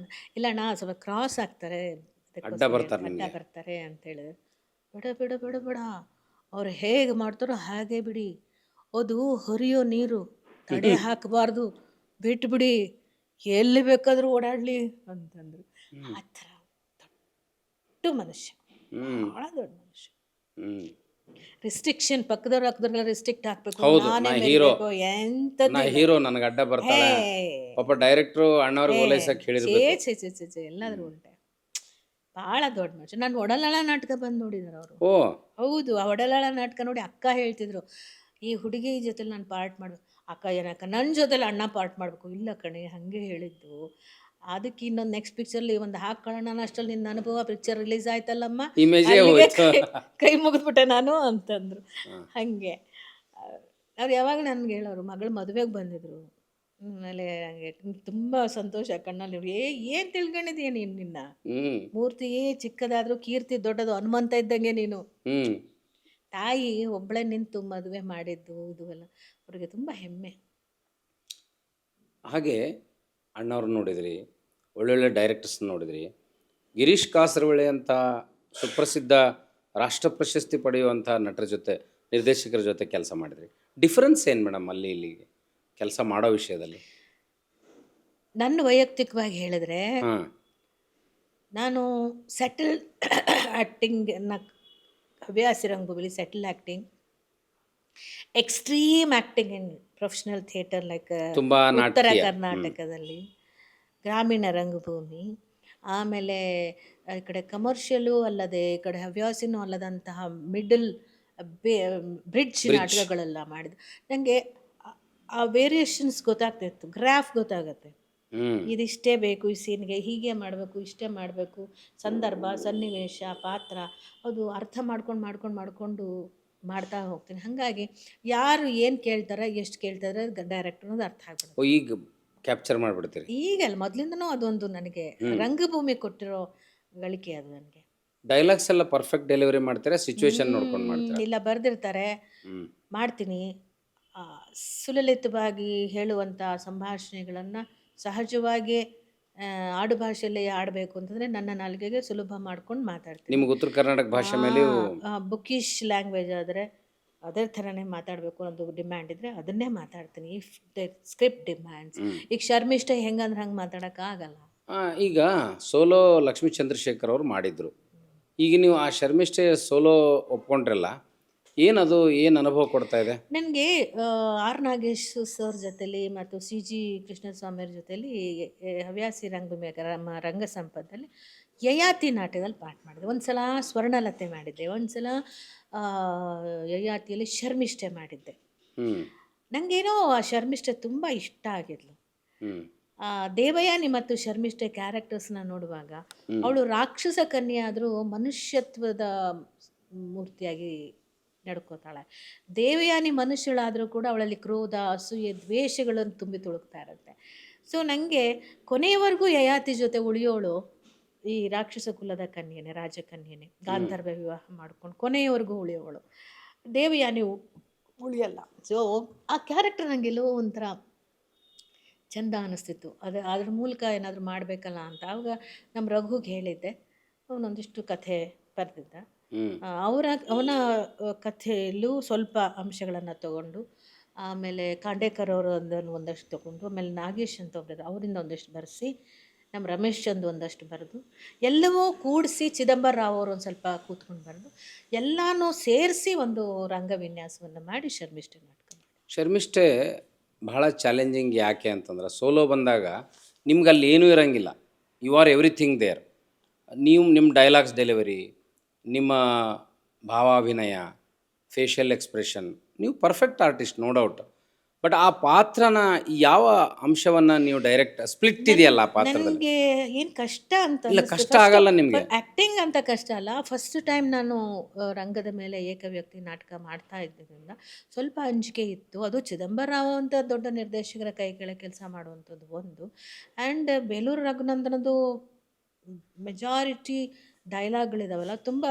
ಇಲ್ಲ ಅಣ್ಣ ಸ್ವಲ್ಪ ಕ್ರಾಸ್ ಆಗ್ತಾರೆ, ಅಡ್ಡ ಬರ್ತಾರೆ ಅಡ್ಡ ಬರ್ತಾರೆ ಅಂತ ಹೇಳಿದ್ರು. ಬೇಡ ಬೇಡ ಬೇಡ ಬೇಡ, ಅವ್ರು ಹೇಗೆ ಮಾಡ್ತಾರೋ ಹಾಗೆ ಬಿಡಿ, ಅದು ಹರಿಯೋ ನೀರು, ತಡೆ ಹಾಕಬಾರ್ದು, ಬಿಟ್ಬಿಡಿ, ಎಲ್ಲಿ ಬೇಕಾದರೂ ಓಡಾಡಲಿ ಅಂತಂದರು. ಆ ಥರ ದೊಡ್ಡ ಮನುಷ್ಯ, ಭಾಳ ದೊಡ್ಡ ಮನುಷ್ಯ. ರಿಸ್ಟ್ರಿಕ್ಷನ್ ಪಕ್ಕದವ್ರು ಹಾಕಿದ್ರೆಲ್ಲ ರಿಸ್ಟ್ರಿಕ್ಟ್ ಹಾಕ್ಬೇಕು, ನಾನೇ ಮೆರಿಬೇಕು, ಎಂಥದ್ದು ಹೀರೋ ನನಗೆ ಅಡ್ಡ ಬರ್ತಾಳೆ ಪಾಪ ಡೈರೆಕ್ಟ್ರು ಅಣ್ಣವ್ರಿಗೆ ಓಲೈಸಕ್ಕೆ ಹೇಳಿರ್ಬೇಕು. ಚೇ ಎಲ್ಲಾದ್ರೂ ಉಂಟೆ. ಭಾಳ ದೊಡ್ಡ ಮನುಷ್ಯ. ನಾನು ಒಡಲಾಳ ನಾಟಕ ಬಂದು ನೋಡಿದ್ರು ಅವರು. ಓ ಹೌದು, ಆ ಒಡಲಾಳ ನಾಟಕ ನೋಡಿ ಅಕ್ಕ ಹೇಳ್ತಿದ್ರು, ಈ ಹುಡುಗಿ ಜೊತೆಲಿ ನಾನು ಪಾರ್ಟ್ ಮಾಡಬೇಕು. ಅಕ್ಕ ಏನಕ್ಕ ನನ್ನ ಜೊತೆಲಿ ಅಣ್ಣ ಪಾರ್ಟ್ ಮಾಡಬೇಕು. ಇಲ್ಲ ಕಣೆ, ಹಾಗೆ ಹೇಳಿದ್ದು. ಅದಕ್ಕೆ ಇನ್ನೊಂದು ನೆಕ್ಸ್ಟ್ ಪಿಕ್ಚರ್ಲಿ ಒಂದು ಹಾಕೊಳ್ಳೋಣ ಅಷ್ಟರಲ್ಲಿ ನಿನ್ನ ಅನುಭವ ಪಿಕ್ಚರ್ ರಿಲೀಸ್ ಆಯ್ತಲ್ಲಮ್ಮ, ಕೈ ಮುಗಿದ್ಬಿಟ್ಟೆ ನಾನು ಅಂತಂದರು. ಹಾಗೆ ಅವ್ರು ಯಾವಾಗ ನನಗೆ ಹೇಳೋರು, ಮಗಳು ಮದುವೆಗೆ ಬಂದಿದ್ರು. ಆಮೇಲೆ ನನಗೆ ತುಂಬ ಸಂತೋಷ ಕಣ್ಣಲ್ಲಿ. ಏನು ತಿಳ್ಕೊಂಡಿದ್ದೀಯ ನೀನು, ನಿನ್ನ ಮೂರ್ತಿ ಚಿಕ್ಕದಾದರೂ ಕೀರ್ತಿ ದೊಡ್ಡದು, ಹನುಮಂತ ಇದ್ದಂಗೆ ನೀನು. ತಾಯಿ ಒಬ್ಬಳೇ ನಿಂತು ಮದುವೆ ಮಾಡಿದ್ದು ಇದು ಎಲ್ಲ ಅವ್ರಿಗೆ ತುಂಬ ಹೆಮ್ಮೆ. ಹಾಗೆ ಅಣ್ಣವ್ರನ್ನ ನೋಡಿದ್ರಿ, ಒಳ್ಳೊಳ್ಳೆ ಡೈರೆಕ್ಟರ್ಸ್ ನೋಡಿದ್ರಿ. ಗಿರೀಶ್ ಕಾಸರವಳ್ಳಿ ಅಂತ ಸುಪ್ರಸಿದ್ಧ ರಾಷ್ಟ್ರ ಪ್ರಶಸ್ತಿ ಪಡೆಯುವಂಥ ನಟರ ಜೊತೆ, ನಿರ್ದೇಶಕರ ಜೊತೆ ಕೆಲಸ ಮಾಡಿದ್ರಿ. ಡಿಫ್ರೆನ್ಸ್ ಏನು ಮೇಡಮ್ ಅಲ್ಲಿ ಇಲ್ಲಿಗೆ ಕೆಲಸ ಮಾಡೋ ವಿಷಯದಲ್ಲಿ? ನನ್ನ ವೈಯಕ್ತಿಕವಾಗಿ ಹೇಳಿದ್ರೆ, ನಾನು ಸೆಟಲ್ ಆ್ಯಕ್ಟಿಂಗನ್ನು ಹವ್ಯಾಸಿ ರಂಗಭೂಮಿಲಿ subtle acting, extreme acting in professional theatre like ಉತ್ತರ ಕರ್ನಾಟಕದಲ್ಲಿ, ಗ್ರಾಮೀಣ ರಂಗಭೂಮಿ, ಆಮೇಲೆ ಈ ಕಡೆ ಕಮರ್ಷಿಯಲು ಅಲ್ಲದೆ ಈ ಕಡೆ ಹವ್ಯಾಸಿನೂ ಅಲ್ಲದಂತಹ ಮಿಡಲ್ ಬ್ರಿಡ್ಜ್ ನಾಟಕಗಳೆಲ್ಲ ಮಾಡಿದೆ. ನನಗೆ ಆ ವೇರಿಯೇಷನ್ಸ್ ಗೊತ್ತಾಗ್ತಿತ್ತು, ಗ್ರಾಫ್ ಗೊತ್ತಾಗತ್ತೆ. ಇದಿಷ್ಟೇ ಬೇಕು, ಈ ಸೀನ್ಗೆ ಹೀಗೆ ಮಾಡಬೇಕು, ಇಷ್ಟೇ ಮಾಡಬೇಕು, ಸಂದರ್ಭ, ಸನ್ನಿವೇಶ, ಪಾತ್ರ, ಅದು ಅರ್ಥ ಮಾಡ್ಕೊಂಡು ಮಾಡ್ತಾ ಹೋಗ್ತೀನಿ. ಹಾಗಾಗಿ ಯಾರು ಏನು ಕೇಳ್ತಾರೆ, ಎಷ್ಟು ಕೇಳ್ತಾರೆ ಡೈರೆಕ್ಟರ್ ಅನ್ನೋದು ಅರ್ಥ ಆಗ್ಬಿಡುತ್ತೆ. ಈಗ ಕ್ಯಾಪ್ಚರ್ ಮಾಡಿಬಿಡ್ತೀರಿ? ಈಗಲ್ಲ, ಮೊದಲಿಂದನೂ ಅದೊಂದು ನನಗೆ ರಂಗಭೂಮಿ ಕೊಟ್ಟಿರೋ ಗಳಿಕೆ ಅದು ನನಗೆ. ಡೈಲಾಗ್ಸ್ ಎಲ್ಲ ಪರ್ಫೆಕ್ಟ್ ಡೆಲಿವರಿ ಮಾಡ್ತಾರೆ, ಸಿಚುವೇಶನ್ ನೋಡ್ಕೊಂಡು ಮಾಡ್ತಾರೆ? ಇಲ್ಲ, ಬರೆದಿರ್ತಾರೆ, ಮಾಡ್ತೀನಿ. ಸುಲಲಿತವಾಗಿ ಹೇಳುವಂಥ ಸಂಭಾಷಣೆಗಳನ್ನು ಸಹಜವಾಗಿ ಆಡುಭಾಷೆಯಲ್ಲಿ ಆಡಬೇಕು ಅಂತಂದರೆ ನನ್ನ ನಾಲಿಗೆಗೆ ಸುಲಭ ಮಾಡ್ಕೊಂಡು ಮಾತಾಡ್ತೀನಿ. ನಿಮ್ಗೆ ಉತ್ತರ ಕರ್ನಾಟಕ ಭಾಷೆ ಮೇಲೆ ಬುಕ್ಕಿಶ್ ಲ್ಯಾಂಗ್ವೇಜ್ ಆದರೆ ಅದೇ ಥರನೇ ಮಾತಾಡಬೇಕು ಅನ್ನೋದು ಡಿಮ್ಯಾಂಡ್ ಇದ್ದರೆ ಅದನ್ನೇ ಮಾತಾಡ್ತೀನಿ, ಇಫ್ ದ ಸ್ಕ್ರಿಪ್ಟ್ ಡಿಮ್ಯಾಂಡ್ಸ್. ಈಗ ಶರ್ಮಿಷ್ಠ ಹೆಂಗಂದ್ರೆ ಹಂಗೆ ಮಾತಾಡೋಕ್ಕಾಗಲ್ಲ. ಈಗ ಸೋಲೋ ಲಕ್ಷ್ಮೀ ಚಂದ್ರಶೇಖರ್ ಅವರು ಮಾಡಿದರು. ಈಗ ನೀವು ಆ ಶರ್ಮಿಷ್ಠೆ ಸೋಲೋ ಒಪ್ಕೊಂಡ್ರಲ್ಲ, ಏನದು ಏನು ಅನುಭವ ಕೊಡ್ತಾ ಇದೆ? ನನಗೆ ಆರ್ ನಾಗೇಶ್ ಸರ್ ಜೊತೆಲಿ ಮತ್ತು ಸಿ ಜಿ ಕೃಷ್ಣಸ್ವಾಮಿಯವ್ರ ಜೊತೆಲಿ ಹವ್ಯಾಸಿ ರಂಗಭೂಮಿ ರಂಗ ಸಂಪದಲ್ಲಿ ಯಯಾತಿ ನಾಟಕದಲ್ಲಿ ಪಾಠ ಮಾಡಿದೆ. ಒಂದು ಸಲ ಸ್ವರ್ಣಲತೆ ಮಾಡಿದ್ದೆ, ಒಂದು ಸಲ ಯಯಾತಿಯಲ್ಲಿ ಶರ್ಮಿಷ್ಠೆ ಮಾಡಿದ್ದೆ. ನನಗೇನೋ ಆ ಶರ್ಮಿಷ್ಠೆ ತುಂಬ ಇಷ್ಟ ಆಗಿದ್ಲು. ದೇವಯಾನಿ ಮತ್ತು ಶರ್ಮಿಷ್ಠೆ ಕ್ಯಾರೆಕ್ಟರ್ಸ್ನ ನೋಡುವಾಗ ಅವಳು ರಾಕ್ಷಸ ಕನ್ಯೆ ಆದರೂ ಮನುಷ್ಯತ್ವದ ಮೂರ್ತಿಯಾಗಿ ನಡ್ಕೋತಾಳೆ. ದೇವಯಾನಿ ಮನುಷ್ಯಳಾದರೂ ಕೂಡ ಅವಳಲ್ಲಿ ಕ್ರೋಧ, ಅಸೂಯೆ, ದ್ವೇಷಗಳನ್ನು ತುಂಬಿ ತುಳುಕ್ತಾ ಇರುತ್ತೆ. ಸೊ ನನಗೆ ಕೊನೆಯವರೆಗೂ ಯಯಾತಿ ಜೊತೆ ಉಳಿಯೋಳು ಈ ರಾಕ್ಷಸ ಕುಲದ ಕನ್ಯೆನೆ, ರಾಜಕನ್ಯೆನೆ, ಗಾಂಧರ್ವ ವಿವಾಹ ಮಾಡ್ಕೊಂಡು ಕೊನೆಯವರೆಗೂ ಉಳಿಯೋಳು. ದೇವಯಾನಿ ಉಳಿಯಲ್ಲ. ಸೊ ಆ ಕ್ಯಾರೆಕ್ಟರ್ ನನಗೆಲ್ಲೋ ಒಂಥರ ಚೆಂದ ಅನ್ನಿಸ್ತಿತ್ತು. ಅದ್ರ ಮೂಲಕ ಏನಾದರೂ ಮಾಡಬೇಕಲ್ಲ ಅಂತ. ಆವಾಗ ನಮ್ಮ ರಘುಗೆ ಹೇಳಿದ್ದೆ, ಅವನೊಂದಿಷ್ಟು ಕಥೆ ಬರೆದಿದ್ದ. ಅವನ ಕಥೆಯಲ್ಲೂ ಸ್ವಲ್ಪ ಅಂಶಗಳನ್ನು ತಗೊಂಡು, ಆಮೇಲೆ ಖಾಂಡೇಕರ್ ಅವರು ಒಂದಷ್ಟು ತಗೊಂಡು, ಆಮೇಲೆ ನಾಗೇಶ್ ಅಂತ ಒಬ್ಬರು ಅವರಿಂದ ಒಂದಷ್ಟು ಬರೆಸಿ, ನಮ್ಮ ರಮೇಶ್ ಚಂದ್ ಒಂದಷ್ಟು ಬರೆದು, ಎಲ್ಲವೂ ಕೂಡಿಸಿ ಚಿದಂಬರ ರಾವ್ ಅವರು ಒಂದು ಸ್ವಲ್ಪ ಕೂತ್ಕೊಂಡು ಬರೆದು ಎಲ್ಲನೂ ಸೇರಿಸಿ ಒಂದು ರಂಗ ವಿನ್ಯಾಸವನ್ನು ಮಾಡಿ ಶರ್ಮಿಷ್ಠೆ ನಾಟಕ. ಶರ್ಮಿಷ್ಠೆ ಬಹಳ ಚಾಲೆಂಜಿಂಗ್. ಯಾಕೆ ಅಂತಂದ್ರೆ ಸೋಲೋ ಬಂದಾಗ ನಿಮ್ಗೆ ಅಲ್ಲಿ ಏನೂ ಇರೋಂಗಿಲ್ಲ, ಯು ಆರ್ ಎವ್ರಿಥಿಂಗ್ ದೇರ್. ನೀವು ನಿಮ್ಮ ಡೈಲಾಗ್ಸ್ ಡೆಲಿವರಿ, ನಿಮ್ಮ ಭಾವಾಭಿನಯ, ಫೇಶಿಯಲ್ ಎಕ್ಸ್ಪ್ರೆಷನ್, ನೀವು perfect artist, no doubt. But ಆ ಪಾತ್ರನ ಯಾವ ಅಂಶವನ್ನು ನೀವು ಡೈರೆಕ್ಟ್ ಸ್ಪ್ಲಿಟ್ ಇದೆಯಲ್ಲ ಆ ಪಾತ್ರದಲ್ಲಿ? ನನಗೆ ಏನು ಕಷ್ಟ ಅಂತ ಇಲ್ಲ, ಕಷ್ಟ ಆಗಲ್ಲ ನಿಮಗೆ? ಆ್ಯಕ್ಟಿಂಗ್ ಅಂತ ಕಷ್ಟ ಅಲ್ಲ. ಫಸ್ಟ್ ಟೈಮ್ ನಾನು ರಂಗದ ಮೇಲೆ ಏಕವ್ಯಕ್ತಿ ನಾಟಕ ಮಾಡ್ತಾ ಇದ್ದರಿಂದ ಸ್ವಲ್ಪ ಅಂಜಿಕೆ ಇತ್ತು. ಅದು ಚಿದಂಬರರಾವ್ ಅಂತ ದೊಡ್ಡ ನಿರ್ದೇಶಕರ ಕೈ ಕೆಳಗೆ ಕೆಲಸ ಮಾಡುವಂಥದ್ದು ಒಂದು. ಆ್ಯಂಡ್ ಬೇಲೂರು ರಘುನಂದನದು ಮೆಜಾರಿಟಿ ಡೈಲಾಗ್ಗಳಿದಾವಲ್ಲ, ತುಂಬ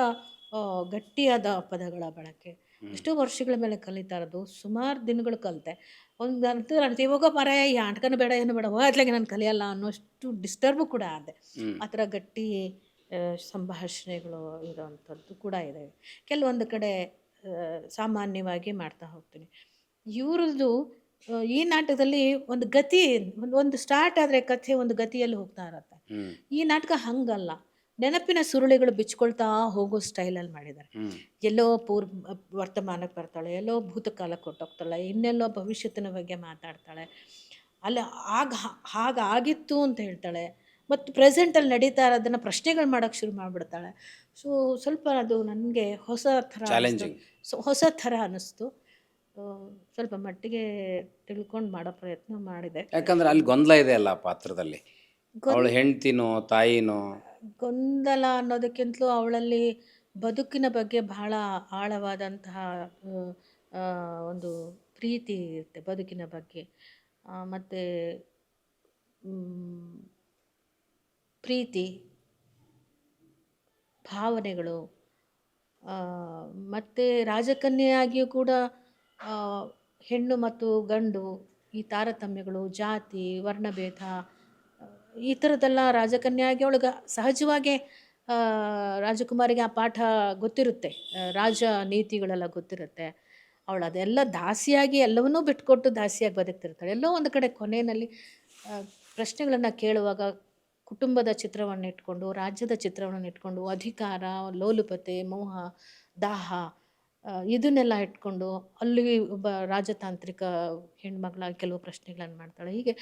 ಗಟ್ಟಿಯಾದ ಪದಗಳ ಬಳಕೆ. ಎಷ್ಟೋ ವರ್ಷಗಳ ಮೇಲೆ ಕಲಿತಾ ಇರೋದು, ಸುಮಾರು ದಿನಗಳು ಕಲಿತೆ. ಒಂದು ಅರ್ಥ ಇವಾಗ ಮರಾಯ ಈ ಆಟಕನ ಬೇಡ ಏನು ಬೇಡ ಹೋಗ್ಲಾಗೆ ನಾನು ಕಲಿಯಲ್ಲ ಅನ್ನೋಷ್ಟು ಡಿಸ್ಟರ್ಬು ಕೂಡ ಆದೆ. ಆ ಥರ ಗಟ್ಟಿ ಸಂಭಾಷಣೆಗಳು ಇರೋವಂಥದ್ದು ಕೂಡ ಇದೆ. ಕೆಲವೊಂದು ಕಡೆ ಸಾಮಾನ್ಯವಾಗಿ ಮಾಡ್ತಾ ಹೋಗ್ತೀನಿ. ಇವ್ರದ್ದು ಈ ನಾಟಕದಲ್ಲಿ ಒಂದು ಗತಿ, ಒಂದು ಸ್ಟಾರ್ಟ್ ಆದರೆ ಕಥೆ ಒಂದು ಗತಿಯಲ್ಲಿ ಹೋಗ್ತಾ ಇರತ್ತೆ. ಈ ನಾಟಕ ಹಂಗಲ್ಲ, ನೆನಪಿನ ಸುರುಳಿಗಳು ಬಿಚ್ಕೊಳ್ತಾ ಹೋಗೋ ಸ್ಟೈಲಲ್ಲಿ ಮಾಡಿದ್ದಾರೆ. ಎಲ್ಲೋ ವರ್ತಮಾನಕ್ಕೆ ಬರ್ತಾಳೆ, ಎಲ್ಲೋ ಭೂತಕಾಲಕ್ಕೆ ಕೊಟ್ಟೋಗ್ತಾಳೆ, ಇನ್ನೆಲ್ಲೋ ಭವಿಷ್ಯತ್ತಿನ ಬಗ್ಗೆ ಮಾತಾಡ್ತಾಳೆ, ಅಲ್ಲ ಹಾಗಾಗಿತ್ತು ಅಂತ ಹೇಳ್ತಾಳೆ, ಮತ್ತು ಪ್ರೆಸೆಂಟಲ್ಲಿ ನಡೀತಾ ಇರೋದನ್ನು ಪ್ರಶ್ನೆಗಳು ಮಾಡೋಕ್ಕೆ ಶುರು ಮಾಡಿಬಿಡ್ತಾಳೆ. ಸೊ ಸ್ವಲ್ಪ ಅದು ನನಗೆ ಹೊಸ ಥರ ಅನ್ನಿಸ್ತು. ಸ್ವಲ್ಪ ಮಟ್ಟಿಗೆ ತಿಳ್ಕೊಂಡು ಮಾಡೋ ಪ್ರಯತ್ನ ಮಾಡಿದೆ. ಯಾಕಂದ್ರೆ ಅಲ್ಲಿ ಗೊಂದಲ ಇದೆ ಅಲ್ಲ ಆ ಪಾತ್ರದಲ್ಲಿ, ಅವಳು ಹೆಂಡ್ತಿನೋ ತಾಯಿನೋ. ಗೊಂದಲ ಅನ್ನೋದಕ್ಕಿಂತಲೂ ಅವಳಲ್ಲಿ ಬದುಕಿನ ಬಗ್ಗೆ ಬಹಳ ಆಳವಾದಂತಹ ಒಂದು ಪ್ರೀತಿ ಇರುತ್ತೆ ಬದುಕಿನ ಬಗ್ಗೆ. ಮತ್ತು ಪ್ರೀತಿ, ಭಾವನೆಗಳು, ಮತ್ತು ರಾಜಕನ್ಯೆಯಾಗಿಯೂ ಕೂಡ ಹೆಣ್ಣು ಮತ್ತು ಗಂಡು ಈ ತಾರತಮ್ಯಗಳು, ಜಾತಿ, ವರ್ಣಭೇದ, ಈ ಥರದ್ದೆಲ್ಲ ರಾಜಕನ್ಯಾಗಿ ಅವಳಿಗೆ ಸಹಜವಾಗಿ ರಾಜಕುಮಾರಿಗೆ ಆ ಪಾಠ ಗೊತ್ತಿರುತ್ತೆ, ರಾಜ ನೀತಿಗಳೆಲ್ಲ ಗೊತ್ತಿರುತ್ತೆ. ಅವಳು ಅದೆಲ್ಲ ದಾಸಿಯಾಗಿ ಎಲ್ಲವನ್ನೂ ಬಿಟ್ಕೊಟ್ಟು ದಾಸಿಯಾಗಿ ಬದುಕ್ತಿರ್ತಾಳೆ. ಎಲ್ಲೋ ಒಂದು ಕಡೆ ಕೊನೆಯಲ್ಲಿ ಪ್ರಶ್ನೆಗಳನ್ನು ಕೇಳುವಾಗ ಕುಟುಂಬದ ಚಿತ್ರವನ್ನು ಇಟ್ಕೊಂಡು, ರಾಜ್ಯದ ಚಿತ್ರವನ್ನು ಇಟ್ಕೊಂಡು, ಅಧಿಕಾರ, ಲೋಲುಪತೆ, ಮೋಹ, ದಾಹ, ಇದನ್ನೆಲ್ಲ ಇಟ್ಕೊಂಡು ಅಲ್ಲಿ ಒಬ್ಬ ರಾಜತಾಂತ್ರಿಕ ಹೆಣ್ಮಗಳಾಗಿ ಕೆಲವು ಪ್ರಶ್ನೆಗಳನ್ನು ಮಾಡ್ತಾಳೆ. ಹೀಗೆ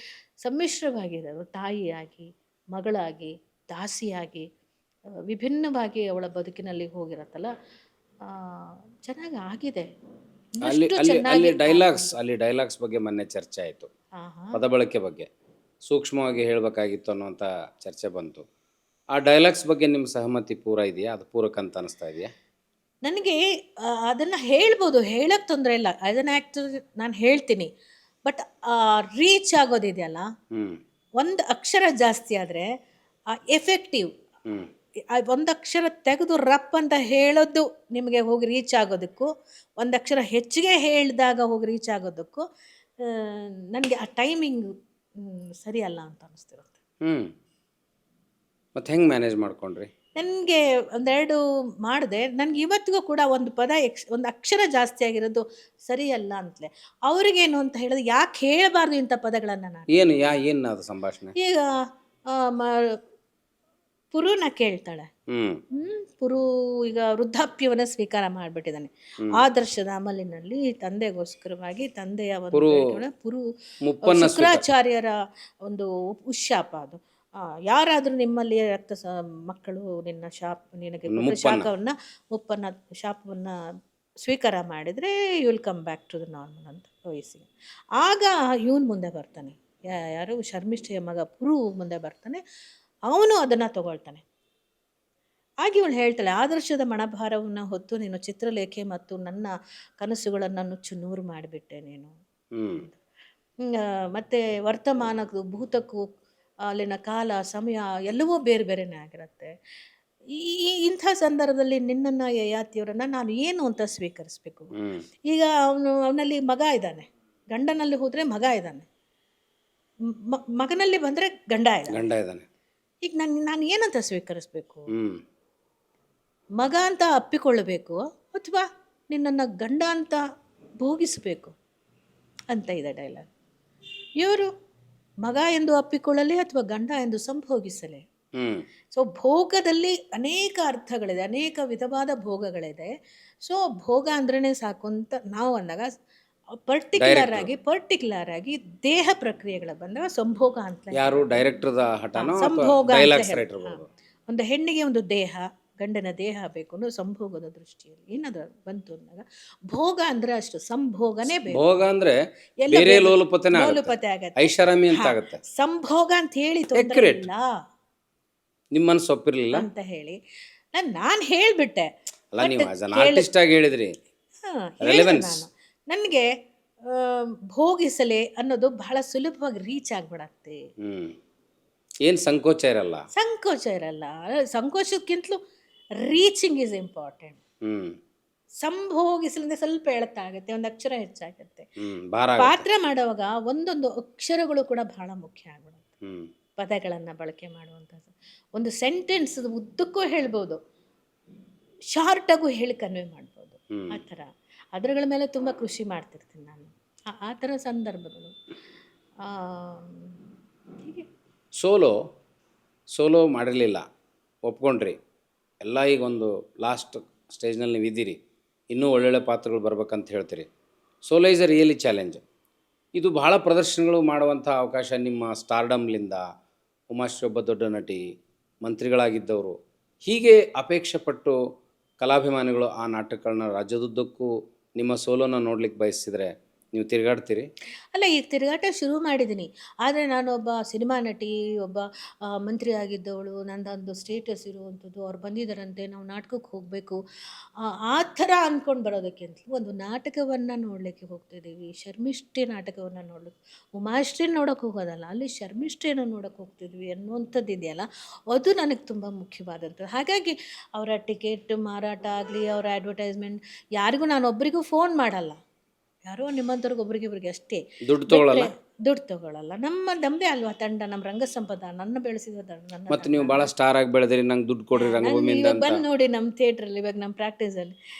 ಸಮ್ಮಿಶ್ರವಾಗಿದೆ. ತಾಯಿಯಾಗಿ, ಮಗಳಾಗಿ, ದಾಸಿಯಾಗಿ, ವಿಭಿನ್ನವಾಗಿ ಅವಳ ಬದುಕಿನಲ್ಲಿ ಹೋಗಿರತ್ತಲ್ಲ, ಚೆನ್ನಾಗಿ ಆಗಿದೆ. ಅಲ್ಲಿ ಡೈಲಾಗ್ಸ್ ಬಗ್ಗೆ ಮೊನ್ನೆ ಚರ್ಚೆ ಆಯಿತು, ಪದ ಬಳಕೆ ಬಗ್ಗೆ ಸೂಕ್ಷ್ಮವಾಗಿ ಹೇಳಬೇಕಾಗಿತ್ತು ಅನ್ನೋಂಥ ಚರ್ಚೆ ಬಂತು. ಆ ಡೈಲಾಗ್ಸ್ ಬಗ್ಗೆ ನಿಮ್ಮ ಸಹಮತಿ ಪೂರ ಇದೆಯಾ? ಅದು ಪೂರಕ ಅಂತ ಅನಿಸ್ತಾ ಇದೆಯಾ? ನನಗೆ ಅದನ್ನು ಹೇಳ್ಬೋದು, ಹೇಳಕ್ಕೆ ತೊಂದರೆ ಇಲ್ಲ, ಅದನ್ನು ಆ್ಯಕ್ಚುಲಿ ನಾನು ಹೇಳ್ತೀನಿ. ಬಟ್ ರೀಚ್ ಆಗೋದಿದೆಯಲ್ಲ, ಒಂದು ಅಕ್ಷರ ಜಾಸ್ತಿ ಆದರೆ ಎಫೆಕ್ಟಿವ್, ಒಂದು ಅಕ್ಷರ ತೆಗೆದು ರಪ್ ಅಂತ ಹೇಳೋದು ನಿಮಗೆ ಹೋಗಿ ರೀಚ್ ಆಗೋದಕ್ಕೂ, ಒಂದು ಅಕ್ಷರ ಹೆಚ್ಚಿಗೆ ಹೇಳಿದಾಗ ಹೋಗಿ ರೀಚ್ ಆಗೋದಕ್ಕೂ ನನಗೆ ಆ ಟೈಮಿಂಗ್ ಸರಿಯಲ್ಲ ಅಂತ ಅನ್ನಿಸ್ತಿರುತ್ತೆ. ಮತ್ತೆ ಹೆಂಗೆ ಮ್ಯಾನೇಜ್ ಮಾಡ್ಕೊಂಡ್ರಿ? ನನಗೆ ಒಂದೆರಡು ಮಾಡಿದೆ. ನನಗೆ ಇವತ್ತಿಗೂ ಕೂಡ ಒಂದು ಪದ ಒಂದು ಅಕ್ಷರ ಜಾಸ್ತಿ ಆಗಿರೋದು ಸರಿಯಲ್ಲ ಅಂತಲೇ. ಅವ್ರಿಗೇನು ಅಂತ ಹೇಳಿದ್ರೆ, ಯಾಕೆ ಹೇಳಬಾರ್ದು ಇಂಥ ಪದಗಳನ್ನು ನಾನು? ಏನು ಅದು ಸಂಭಾಷಣೆ? ಈಗ ಪುರುನ ಕೇಳ್ತಾಳೆ. ಪುರು ಈಗ ವೃದ್ಧಾಪ್ಯವನ್ನು ಸ್ವೀಕಾರ ಮಾಡಿಬಿಟ್ಟಿದ್ದಾನೆ. ಆದರ್ಶದ ಅಮಲಿನಲ್ಲಿ ತಂದೆಗೋಸ್ಕರವಾಗಿ ತಂದೆಯ ಒಂದು ಪುರು ಶುಕ್ರಾಚಾರ್ಯರ ಒಂದು ಉಶಾಪ ಅದು. ಯಾರಾದರೂ ನಿಮ್ಮಲ್ಲಿ ಮಕ್ಕಳು ನಿನ್ನ ನಿನಗೆ ಶಾಪವನ್ನು ಸ್ವೀಕಾರ ಮಾಡಿದರೆ you will come back to the normal ಅಂತ ವಯಸ್ಸಿಗೆ. ಆಗ ಇವನು ಮುಂದೆ ಬರ್ತಾನೆ, ಯಾರು ಶರ್ಮಿಷ್ಠೆಯ ಮಗ ಪುರು ಮುಂದೆ ಬರ್ತಾನೆ, ಅವನು ಅದನ್ನು ತಗೊಳ್ತಾನೆ. ಹಾಗೆ ಇವಳು ಹೇಳ್ತಾಳೆ, ಆದರ್ಶದ ಮಣಭಾರವನ್ನು ಹೊತ್ತು ನೀನು ಚಿತ್ರಲೇಖೆ ಮತ್ತು ನನ್ನ ಕನಸುಗಳನ್ನು ನುಚ್ಚು ನೂರು ಮಾಡಿಬಿಟ್ಟೆ ನೀನು. ಮತ್ತು ವರ್ತಮಾನಕ್ಕೂ ಭೂತಕ್ಕೂ ಅಲ್ಲಿನ ಕಾಲ ಸಮಯ ಎಲ್ಲವೂ ಬೇರೆ ಬೇರೆನೇ ಆಗಿರುತ್ತೆ. ಇಂಥ ಸಂದರ್ಭದಲ್ಲಿ ನಿನ್ನನ್ನು ಯಯಾತಿಯವರನ್ನು ನಾನು ಏನು ಅಂತ ಸ್ವೀಕರಿಸಬೇಕು? ಈಗ ಅವನಲ್ಲಿ ಮಗ ಇದ್ದಾನೆ, ಗಂಡನಲ್ಲಿ ಹೋದರೆ ಮಗ ಇದ್ದಾನೆ, ಮಗನಲ್ಲಿ ಬಂದರೆ ಗಂಡ ಇದ್ದಾನೆ. ಈಗ ನಾನು ಏನಂತ ಸ್ವೀಕರಿಸಬೇಕು? ಮಗ ಅಂತ ಅಪ್ಪಿಕೊಳ್ಳಬೇಕು ಅಥವಾ ನಿನ್ನನ್ನು ಗಂಡ ಅಂತ ಭೋಗಿಸಬೇಕು ಅಂತ ಇದೆ ಡೈಲಾಗ್. ಇವರು ಮಗ ಎಂದು ಅಪ್ಪಿಕೊಳ್ಳಲಿ ಅಥವಾ ಗಂಡ ಎಂದು ಸಂಭೋಗಿಸಲಿ. ಸೊ ಭೋಗದಲ್ಲಿ ಅನೇಕ ಅರ್ಥಗಳಿದೆ, ಅನೇಕ ವಿಧವಾದ ಭೋಗಗಳಿದೆ. ಸೊ ಭೋಗ ಅಂದ್ರೇ ಸಾಕು ಅಂತ ನಾವು ಅಂದಾಗ ಪರ್ಟಿಕ್ಯುಲರ್ ಆಗಿ ದೇಹ ಪ್ರಕ್ರಿಯೆಗಳ ಬಂದಾಗ ಸಂಭೋಗ ಅಂತ ಯಾರು ಡೈರೆಕ್ಟರ್ದ ಹಠನೋ ಅಥವಾ ಸಂಭೋಗ ಅಂತ ಡೈಲಾಗ್ಸ್ ಹೇಳಿ. ರೈಟರ್ ಇರ್ಬೋದು? ಒಂದು ಹೆಣ್ಣಿಗೆ ಒಂದು ದೇಹ, ಗಂಡನ ದೇಹ ಬೇಕು ಅನ್ನೋ ಸಂಭೋಗದ ದೃಷ್ಟಿಯಲ್ಲಿ ಏನಾದ್ರು ಬಂತು ಅಂದಾಗ ಭೋಗ ಅಂದ್ರೆ ಅಷ್ಟು ಸಂಭೋಗನೇ ಬೇಕು. ಭೋಗ ಅಂದ್ರೆ ಎಲ್ಲ ಬೇರೆ ಬೇಕು. ಲೋಲುಪತೆನೇ ಲೋಲುಪತೆ ಆಗುತ್ತೆ, ಆಗತ್ತೆ. ಐಷಾರಾಮಿ ಅಂತ ಆಗುತ್ತೆ. ಸಂಭೋಗ ಅಂತ ಹೇಳಿ ತೊಂದರೆ Accurate. ಇಲ್ಲ ನಿಮ್ಮ ಮನಸ್ಸು ಒಪ್ಪಿರ್ಲಿಲ್ಲ ಅಂತ ಹೇಳಿ ನಾನು ಹೇಳ್ಬಿಟ್ಟೆ. ಅಲ್ಲ, ನೀವು ಆಸ್ ಅನ್ ಆರ್ಟಿಸ್ಟ್ ಆಗಿ ಹೇಳಿದ್ರಿ. Relevance. ನಾನು ನನಗೆ ಭೋಗಿಸಲೆ ಅನ್ನೋದು ಬಹಳ ಸುಲಭವಾಗಿ ರೀಚ್ ಆಗ್ಬಿಡತ್ತೆ. ಏನು ಸಂಕೋಚ ಇರಲ್ಲ. ಸಂಕೋಚ ಇರಲ್ಲ. ಸಂಕೋಚಕ್ಕಿಂತಲೂ ರೀಚಿಂಗ್ ಈಸ್ ಇಂಪಾರ್ಟೆಂಟ್. ಸಂಭೋಗಿಸಲಿಂದ ಸ್ವಲ್ಪ ಎಳತಾಗುತ್ತೆ, ಒಂದು ಅಕ್ಷರ ಹೆಚ್ಚಾಗುತ್ತೆ. ಭಾರ ಪಾತ್ರ ಮಾಡುವಾಗ ಒಂದೊಂದು ಅಕ್ಷರಗಳು ಕೂಡ ಬಹಳ ಮುಖ್ಯ ಆಗ್ಬಿಡುತ್ತೆ. ಪದಗಳನ್ನು ಬಳಕೆ ಮಾಡುವಂಥದ್ದು, ಒಂದು ಸೆಂಟೆನ್ಸ್ ಉದ್ದಕ್ಕೂ ಹೇಳ್ಬೋದು, ಶಾರ್ಟಾಗೂ ಹೇಳಿ ಕನ್ವೆ ಮಾಡ್ಬೋದು. ಆ ಥರ ಅದರಗಳ ಮೇಲೆ ತುಂಬ ಕೃಷಿ ಮಾಡ್ತಿರ್ತೀನಿ ನಾನು. ಆ ಥರ ಸಂದರ್ಭಗಳು ಹೀಗೆ. ಸೋಲೋ ಮಾಡಿರಲಿಲ್ಲ, ಒಪ್ಕೊಂಡ್ರಿ ಎಲ್ಲ. ಈಗ ಒಂದು ಲಾಸ್ಟ್ ಸ್ಟೇಜ್ನಲ್ಲಿ ನೀವು ಇದ್ದೀರಿ, ಇನ್ನೂ ಒಳ್ಳೊಳ್ಳೆ ಪಾತ್ರಗಳು ಬರ್ಬೇಕಂತ ಹೇಳ್ತೀರಿ. Solo is a really challenge. ಇದು ಬಹಳ ಪ್ರದರ್ಶನಗಳು ಮಾಡುವಂಥ ಅವಕಾಶ ನಿಮ್ಮ ಸ್ಟಾರ್ಡಮ್ಲಿಂದ. ಉಮಾಶ್ರೀ ಒಬ್ಬ ದೊಡ್ಡ ನಟಿ, ಮಂತ್ರಿಗಳಾಗಿದ್ದವರು, ಹೀಗೆ ಅಪೇಕ್ಷೆ ಪಟ್ಟು ಕಲಾಭಿಮಾನಿಗಳು ಆ ನಾಟಕಗಳನ್ನ ರಾಜ್ಯದುದ್ದಕ್ಕೂ ನಿಮ್ಮ ಸೋಲೋನ ನೋಡ್ಲಿಕ್ಕೆ ಬಯಸಿದರೆ ನೀವು ತಿರುಗಾಡ್ತೀರಿ? ಅಲ್ಲ, ಈಗ ತಿರುಗಾಟ ಶುರು ಮಾಡಿದ್ದೀನಿ. ಆದರೆ ನಾನೊಬ್ಬ ಸಿನಿಮಾ ನಟಿ, ಒಬ್ಬ ಮಂತ್ರಿ ಆಗಿದ್ದವಳು, ನಂದೊಂದು ಸ್ಟೇಟಸ್ ಇರುವಂಥದ್ದು, ಅವ್ರು ಬಂದಿದ್ದಾರಂತೆ, ನಾವು ನಾಟಕಕ್ಕೆ ಹೋಗಬೇಕು, ಆ ಥರ ಅಂದ್ಕೊಂಡು ಬರೋದಕ್ಕಿಂತಲೂ ಒಂದು ನಾಟಕವನ್ನು ನೋಡಲಿಕ್ಕೆ ಹೋಗ್ತಿದ್ದೀವಿ. ಶರ್ಮಿಷ್ಠೆ ನಾಟಕವನ್ನು ನೋಡ್ಲಿಕ್ಕೆ, ಉಮಾಶ್ರೀ ನೋಡೋಕೆ ಹೋಗೋದಲ್ಲ, ಅಲ್ಲಿ ಶರ್ಮಿಷ್ಠೆನ ನೋಡೋಕೆ ಹೋಗ್ತಿದ್ವಿ ಅನ್ನುವಂಥದ್ದು ಇದೆಯಲ್ಲ, ಅದು ನನಗೆ ತುಂಬ ಮುಖ್ಯವಾದಂಥದ್ದು. ಹಾಗಾಗಿ ಅವರ ಟಿಕೆಟ್ ಮಾರಾಟ ಆಗಲಿ, ಅವರ ಅಡ್ವರ್ಟೈಸ್ಮೆಂಟ್, ಯಾರಿಗೂ ನಾನು ಒಬ್ಬರಿಗೂ ಫೋನ್ ಮಾಡಲ್ಲ. ಯಾರೋ ನಿಮ್ಮಂಥವ್ರಿಗೆ ಒಬ್ರಿಗಿಬ್ರಿಗೆ ಅಷ್ಟೇ. ದುಡ್ಡು ತಗೊಳ್ಳಲ್ಲ. ನಮ್ಮದೇ ಅಲ್ವಾ ತಂಡ, ನಮ್ಮ ರಂಗಸಂಪದ, ನನ್ನ ಬೆಳೆಸಿದ ನನ್ನ. ಮತ್ತು ನೀವು ಭಾಳ ಸ್ಟಾರ್ ಆಗಿ ಬೆಳೆದಿರಿ, ನಂಗೆ ದುಡ್ಡು ಕೊಡ್ರಿ ರಂಗಭೂಮಿಯಿಂದ ಅಂತ. ಬಂದು ನೋಡಿ ನಮ್ಮ ಥಿಯೇಟ್ರಲ್ಲಿ, ಇವಾಗ ನಮ್ಮ ಪ್ರಾಕ್ಟೀಸಲ್ಲಿ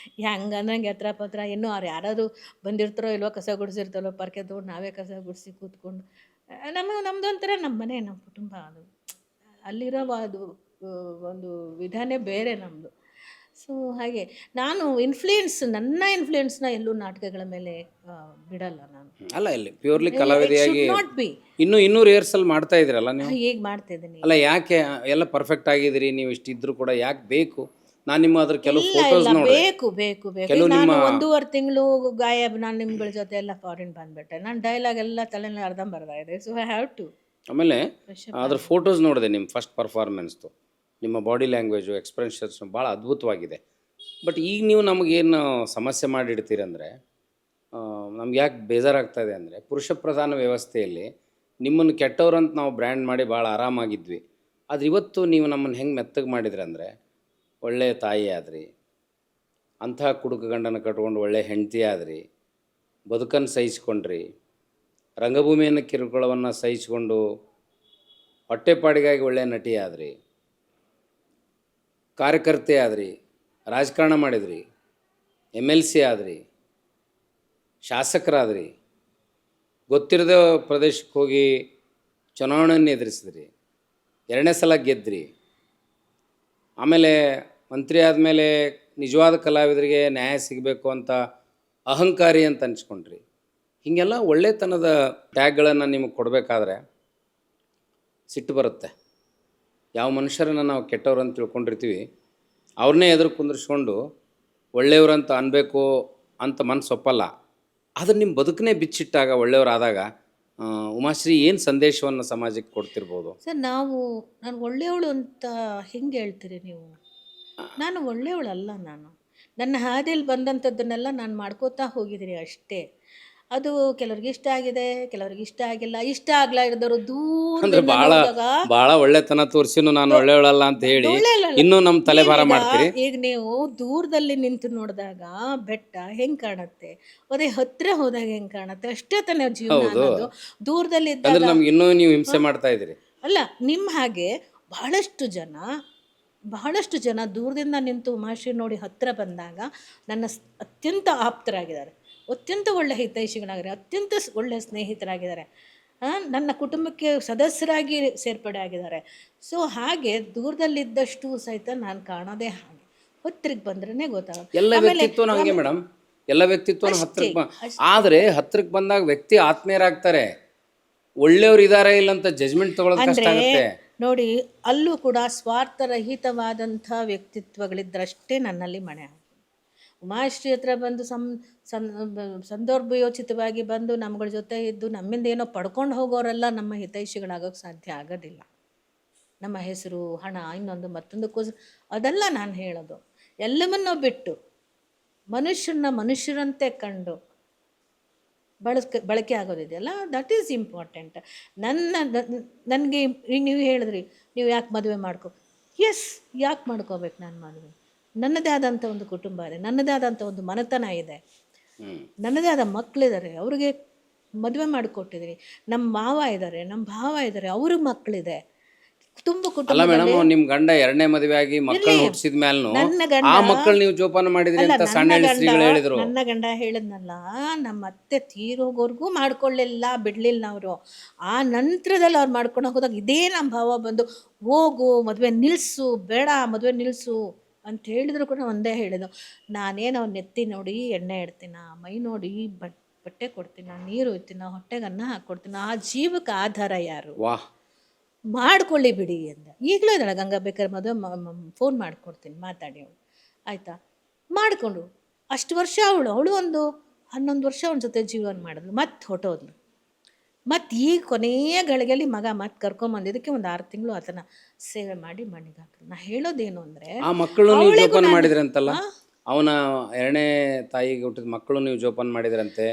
ಹೆಂಗಂದಂಗೆ ಹತ್ರ ಪತ್ರ ಇನ್ನೂ ಅವ್ರು ಯಾರಾದರೂ ಬಂದಿರ್ತಾರೋ ಇಲ್ವೋ, ಕಸ ಗುಡಿಸಿರ್ತಾರೋ ಪರ್ಕೆ ತೊಗೊಂಡು ನಾವೇ ಕಸ ಗುಡಿಸಿ ಕೂತ್ಕೊಂಡು, ನಮ್ಮದು ಒಂಥರ ನಮ್ಮ ಮನೆ, ನಮ್ಮ ಕುಟುಂಬ. ಅದು ಅಲ್ಲಿರೋ ಅದು ಒಂದು ವಿಧಾನೇ ಬೇರೆ ನಮ್ಮದು. ಸೊ ಹಾಗೆ ನಾನು ನನ್ನ ಇನ್ಫ್ಲೂಯೆನ್ಸ್ನ ಎಲ್ಲೂ ನಾಟಕಗಳ ಮೇಲೆ ಬಿಡಲ್ಲ ನಾನು. ಅಲ್ಲ, ಇಲ್ಲಿ ಪ್ಯೂರ್ಲಿ ಕಲಾವಿದೆಯಾಗಿ ನಾಟ್ ಬಿ. ಇನ್ನೂ ರಿಹರ್ಸಲ್ ಮಾಡ್ತಾ ಇದ್ರಲ್ಲ ನೀವು? ಈಗ ಮಾಡ್ತಾ ಇದ್ದೀನಿ. ಅಲ್ಲ, ಯಾಕೆ ಎಲ್ಲ ಪರ್ಫೆಕ್ಟ್ ಆಗಿದ್ದೀರಿ, ನೀವು ಇಷ್ಟಿದ್ರು ಕೂಡ ಯಾಕೆ ಬೇಕು? ನಾನು ನಿಮ್ಮ ಅದ್ರ ಕೆಲವು ಫೋಟೋಸ್ ನೋಡಿ, ಬೇಕು ನಾನು 1.5 ತಿಂಗಳು ಗಾಯಬ್, ನಾನು ನಿಮ್ಗಳ ಜೊತೆ ಎಲ್ಲ ಫಾರಿನ್ ಬಂದ್ಬಿಟ್ಟೆ. ನಾನು ಡೈಲಾಗ್ ಎಲ್ಲ ತಲೆನಲ್ಲಿ ಅರ್ಧಂಬರ್ಧ ಇದೆ. So I have to. ಆಮೇಲೆ ಅದ್ರ ಫೋಟೋಸ್ ನೋಡಿದೆ ನಿಮ್ಮ ಫಸ್ಟ್ ಪರ್ಫಾರ್ಮೆನ್ಸ್ದು. ನಿಮ್ಮ ಬಾಡಿ ಲ್ಯಾಂಗ್ವೇಜು, ಎಕ್ಸ್ಪ್ರೆಷನ್ಸ್ ಭಾಳ ಅದ್ಭುತವಾಗಿದೆ. ಬಟ್ ಈಗ ನೀವು ನಮಗೇನು ಸಮಸ್ಯೆ ಮಾಡಿಡ್ತೀರಂದರೆ, ನಮ್ಗೆ ಯಾಕೆ ಬೇಜಾರಾಗ್ತಾಯಿದೆ ಅಂದರೆ, ಪುರುಷ ಪ್ರಧಾನ ವ್ಯವಸ್ಥೆಯಲ್ಲಿ ನಿಮ್ಮನ್ನು ಕೆಟ್ಟವ್ರಂತ ನಾವು ಬ್ರ್ಯಾಂಡ್ ಮಾಡಿ ಭಾಳ ಆರಾಮಾಗಿದ್ವಿ. ಆದರೆ ಇವತ್ತು ನೀವು ನಮ್ಮನ್ನು ಹೆಂಗೆ ಮೆತ್ತಗೆ ಮಾಡಿದ್ರಿ ಅಂದರೆ, ಒಳ್ಳೆಯ ತಾಯಿ ಆದ್ರಿ, ಅಂಥ ಕುಡುಕ ಗಂಡನ ಕಟ್ಕೊಂಡು ಒಳ್ಳೆಯ ಹೆಂಡತಿ ಆದ್ರಿ, ಬದುಕನ್ನು ಸಹಿಸ್ಕೊಂಡ್ರಿ, ರಂಗಭೂಮಿಯನ್ನು ಕಿರುಕುಳವನ್ನು ಸಹಿಸ್ಕೊಂಡು ಹೊಟ್ಟೆಪಾಡಿಗಾಗಿ ಒಳ್ಳೆಯ ನಟಿ ಆದ್ರಿ, ಕಾರ್ಯಕರ್ತೆ ಆದ್ರಿ, ರಾಜಕಾರಣ ಮಾಡಿದ್ರಿ, MLC ಆದ್ರಿ, ಶಾಸಕರಾದ್ರಿ, ಗೊತ್ತಿರದೆ ಪ್ರದೇಶಕ್ಕೆ ಹೋಗಿ ಚುನಾವಣೆಯನ್ನು ಎದುರಿಸಿದ್ರಿ, 2ನೇ ಸಲ ಗೆದ್ರಿ. ಆಮೇಲೆ ಮಂತ್ರಿ ಆದಮೇಲೆ ನಿಜವಾದ ಕಲಾವಿದರಿಗೆ ನ್ಯಾಯ ಸಿಗಬೇಕು ಅಂತ ಅಹಂಕಾರಿ ಅಂತ ಅನ್ಸ್ಕೊಂಡ್ರಿ. ಹೀಗೆಲ್ಲ ಒಳ್ಳೆತನದ ಟ್ಯಾಗ್ಗಳನ್ನು ನಿಮಗೆ ಕೊಡಬೇಕಾದ್ರೆ ಸಿಟ್ಟು ಬರುತ್ತೆ. ಯಾವ ಮನುಷ್ಯರನ್ನು ನಾವು ಕೆಟ್ಟವ್ರು ಅಂತ ತಿಳ್ಕೊಂಡಿರ್ತೀವಿ, ಅವ್ರನ್ನೇ ಎದುರು ಕುಂದಿರ್ಸ್ಕೊಂಡು ಒಳ್ಳೆಯವ್ರಂತ ಅನ್ಬೇಕು ಅಂತ ಮನಸ್ಸು ಒಪ್ಪಲ್ಲ. ಆದರೆ ನಿಮ್ಮ ಬದುಕನ್ನೇ ಬಿಚ್ಚಿಟ್ಟಾಗ, ಒಳ್ಳೆಯವರಾದಾಗ, ಉಮಾಶ್ರೀ ಏನು ಸಂದೇಶವನ್ನು ಸಮಾಜಕ್ಕೆ ಕೊಡ್ತಿರ್ಬೋದು? ಸರ್, ನಾನು ಒಳ್ಳೆಯವಳು ಅಂತ ಹೆಂಗೆ ಹೇಳ್ತೀರಿ ನೀವು? ನಾನು ಒಳ್ಳೆಯವಳಲ್ಲ. ನಾನು ನನ್ನ ಹಾದಿಯಲ್ಲಿ ಬಂದಂಥದ್ದನ್ನೆಲ್ಲ ನಾನು ಮಾಡ್ಕೋತಾ ಹೋಗಿದ್ದೀನಿ ಅಷ್ಟೇ. ಅದು ಕೆಲವ್ರಿಗೆ ಇಷ್ಟ ಆಗಿದೆ, ಕೆಲವ್ರಿಗೆ ಇಷ್ಟ ಆಗಿಲ್ಲ. ಇಷ್ಟ ಆಗ್ಲಾ ಇರೋದವರು ಅಂದ್ರೆ ಭಾಳ ಒಳ್ಳೆತನ ತೋರಿಸಿನು ನಾನು ಒಳ್ಳೆಯವಳಲ್ಲ ಅಂತ ಹೇಳಿ ಇನ್ನೂ ನಮ್ಮ ತಲೆ ಭಾರ ಮಾಡ್ತೀರಿ. ಈಗ ನೀವು ದೂರದಲ್ಲಿ ನಿಂತು ನೋಡಿದಾಗ ಬೆಟ್ಟ ಹೆಂಗ್ ಕಾಣುತ್ತೆ, ಅದೇ ಹತ್ರ ಹೋದಾಗ ಹೆಂಗ್ ಕಾಣುತ್ತೆ, ಅಷ್ಟೇ ತಾನೇ ಜೀವನ ಅನ್ನೋದು. ದೂರದಲ್ಲಿ ಇದ್ದಾಗ ನಮ್ಗೆ ಇನ್ನೂ ನೀವು ಹಿಂಸೆ ಮಾಡ್ತಾ ಇದ್ದೀರಿ. ಅಲ್ಲ, ನಿಮ್ಮ ಹಾಗೆ ಬಹಳಷ್ಟು ಜನ ದೂರದಿಂದ ನಿಂತು ಉಮಾಶ್ರೀ ನೋಡಿ ಹತ್ತಿರ ಬಂದಾಗ ನನ್ನ ಅತ್ಯಂತ ಆಪ್ತರಾಗಿದ್ದಾರೆ, ಅತ್ಯಂತ ಒಳ್ಳೆ ಹಿತೈಷಿಗಳಾಗಿದ್ದಾರೆ, ಅತ್ಯಂತ ಒಳ್ಳೆಯ ಸ್ನೇಹಿತರಾಗಿದ್ದಾರೆ, ನನ್ನ ಕುಟುಂಬಕ್ಕೆ ಸದಸ್ಯರಾಗಿ ಸೇರ್ಪಡೆ ಆಗಿದ್ದಾರೆ. ಸೊ ಹಾಗೆ ದೂರದಲ್ಲಿದ್ದಷ್ಟು ಸಹಿತ ನಾನು ಕಾಣೋದೇ ಹಾಗೆ, ಹತ್ತಿರಕ್ಕೆ ಬಂದ್ರೇ ಗೊತ್ತಾಗುತ್ತೆ. ಎಲ್ಲ ವ್ಯಕ್ತಿತ್ವ ಹಂಗೆ ಮೇಡಮ್. ಎಲ್ಲ ವ್ಯಕ್ತಿತ್ವನೂ ಹತ್ರಕ್ಕೆ ಆದರೆ ಹತ್ರಕ್ಕೆ ಬಂದಾಗ ವ್ಯಕ್ತಿ ಆತ್ಮೀಯರಾಗ್ತಾರೆ. ಒಳ್ಳೆಯವ್ರು ಇದ್ದಾರೆ ಇಲ್ಲ ಅಂತ ಜಜ್ಮೆಂಟ್ ತಗೊಳ್ಳೋದು ಕಷ್ಟ ಆಗುತ್ತೆ. ನೋಡಿ, ಅಲ್ಲೂ ಕೂಡ ಸ್ವಾರ್ಥರಹಿತವಾದಂಥ ವ್ಯಕ್ತಿತ್ವಗಳಿದ್ದರಷ್ಟೇ ನನ್ನಲ್ಲಿ ಮಣೆ ಆಗುತ್ತೆ. ಉಮಾಶ್ರೀ ಹತ್ರ ಬಂದು ಸಂದರ್ಭಯೋಚಿತವಾಗಿ ಬಂದು ನಮ್ಗಳ ಜೊತೆ ಇದ್ದು ನಮ್ಮಿಂದ ಏನೋ ಪಡ್ಕೊಂಡು ಹೋಗೋರೆಲ್ಲ ನಮ್ಮ ಹಿತೈಷಿಗಳಾಗೋಕ್ಕೆ ಸಾಧ್ಯ ಆಗೋದಿಲ್ಲ. ನಮ್ಮ ಹೆಸರು, ಹಣ, ಇನ್ನೊಂದು ಮತ್ತೊಂದಕ್ಕೋಸ್ಕರ ಅದೆಲ್ಲ ನಾನು ಹೇಳೋದು. ಎಲ್ಲವನ್ನೂ ಬಿಟ್ಟು ಮನುಷ್ಯರನ್ನ ಮನುಷ್ಯರಂತೆ ಕಂಡು ಬಳಕೆ ಆಗೋದಿದೆಯಲ್ಲ, ದಟ್ ಈಸ್ ಇಂಪಾರ್ಟೆಂಟ್. ನನಗೆ ಈಗ ನೀವು ಹೇಳಿದ್ರಿ, ನೀವು ಯಾಕೆ ಮದುವೆ ಮಾಡ್ಕೊ. ಎಸ್, ಯಾಕೆ ಮಾಡ್ಕೋಬೇಕು ನಾನು ಮದುವೆ? ನನ್ನದೇ ಆದಂಥ ಒಂದು ಕುಟುಂಬ ಇದೆ, ನನ್ನದೇ ಆದಂಥ ಒಂದು ಮನೆತನ ಇದೆ, ನನ್ನದೇ ಆದ ಮಕ್ಕಳಿದ್ದಾರೆ, ಅವ್ರಿಗೆ ಮದುವೆ ಮಾಡಿಕೊಟ್ಟಿದ್ದೀನಿ. ನಮ್ಮ ಮಾವ ಇದ್ದಾರೆ, ನಮ್ಮ ಭಾವ ಇದ್ದಾರೆ, ಅವ್ರಿಗೆ ಮಕ್ಕಳಿದೆ, ತುಂಬ ಕುಟುಂಬ. ಅಲ್ಲ ಮೇಡಮ್, ನಿಮ್ ಗಂಡ ಎರಡನೇ ಮದುವೆ ಆಗಿ ಮಕ್ಕಳು ಹುಟ್ಟಿಸಿದ ಮೇಲೂ ಆ ಮಕ್ಕಳು ನೀವು ಜೋಪಾನ ಮಾಡಿದ್ರಿ ಅಂತ ಸಣ್ಣ ಶ್ರೀಗಳು ಹೇಳಿದ್ರು. ನನ್ನ ಗಂಡ ಹೇಳಿದ್ನಲ್ಲ, ನಮ್ಮ ಅತ್ತೆ ತೀರೋಗೋರ್ಗೂ ಮಾಡ್ಕೊಳ್ಳಿಲ್ಲ, ಬಿಡ್ಲಿಲ್ಲ ಅವರು. ಆ ನಂತರದಲ್ಲಿ ಅವ್ರು ಮಾಡ್ಕೊಂಡು ಹೋದಾಗ ಇದೇ ನಮ್ಮ ಭಾವ ಬಂದು, ಹೋಗು ಮದುವೆ ನಿಲ್ಲಿಸು, ಬೇಡ ಮದುವೆ ನಿಲ್ಲಿಸು ಅಂತ ಹೇಳಿದ್ರು ಕೂಡ ಒಂದೇ ಹೇಳಿದ್ದು, ನಾನೇನು ಅವ್ನು ನೆತ್ತಿ ನೋಡಿ ಎಣ್ಣೆ ಇಡ್ತೀನ, ಮೈ ನೋಡಿ ಬಟ್ಟೆ ಕೊಡ್ತೀನ, ನೀರು ಇಡ್ತೀನ, ಹೊಟ್ಟೆಗೆ ಅನ್ನ ಹಾಕ್ಕೊಡ್ತೀನ, ಆ ಜೀವಕ್ಕೆ ಆಧಾರ ಯಾರು? ವಾಹ್, ಮಾಡ್ಕೊಳ್ಳಿ ಬಿಡಿ ಅಂದ. ಈಗಲೂ ಇದ್ದಾಳೆ ಗಂಗಾ, ಬೇಕಾದ್ರೆ ಮದುವೆ ಫೋನ್ ಮಾಡಿಕೊಡ್ತೀನಿ, ಮಾತಾಡಿ ಅವಳು, ಆಯಿತಾ? ಮಾಡಿಕೊಂಡು ಅಷ್ಟು ವರ್ಷ ಅವಳು ಒಂದು 11 ವರ್ಷ ಅವನ ಜೊತೆ ಜೀವನ ಮಾಡಿದ್ಲು, ಮತ್ತೆ ಹೊಟ್ಟೋದ್ಲು. ಮತ್ತು ಈಗ ಕೊನೆಯ ಗಳಿಗೆಯಲ್ಲಿ ಮಗ ಮತ್ತೆ ಕರ್ಕೊಂಬಂದಿದ್ದಕ್ಕೆ ಒಂದು 6 ತಿಂಗಳು ಆತನ ಸೇವೆ ಮಾಡಿ ಮಣ್ಣಿಗೆ ಹಾಕಿದ್ರು. ನಾ ಹೇಳೋದೇನು ಅಂದರೆ, ಆ ಮಕ್ಕಳು ನೀವು ಜೋಪಾನ ಮಾಡಿದ್ರಂತಲ್ಲ, ಅವನ ಎರಡನೇ ತಾಯಿಗೆ ಹುಟ್ಟಿದ ಮಕ್ಕಳು ನೀವು ಜೋಪಾನ ಮಾಡಿದ್ರಂತೆ,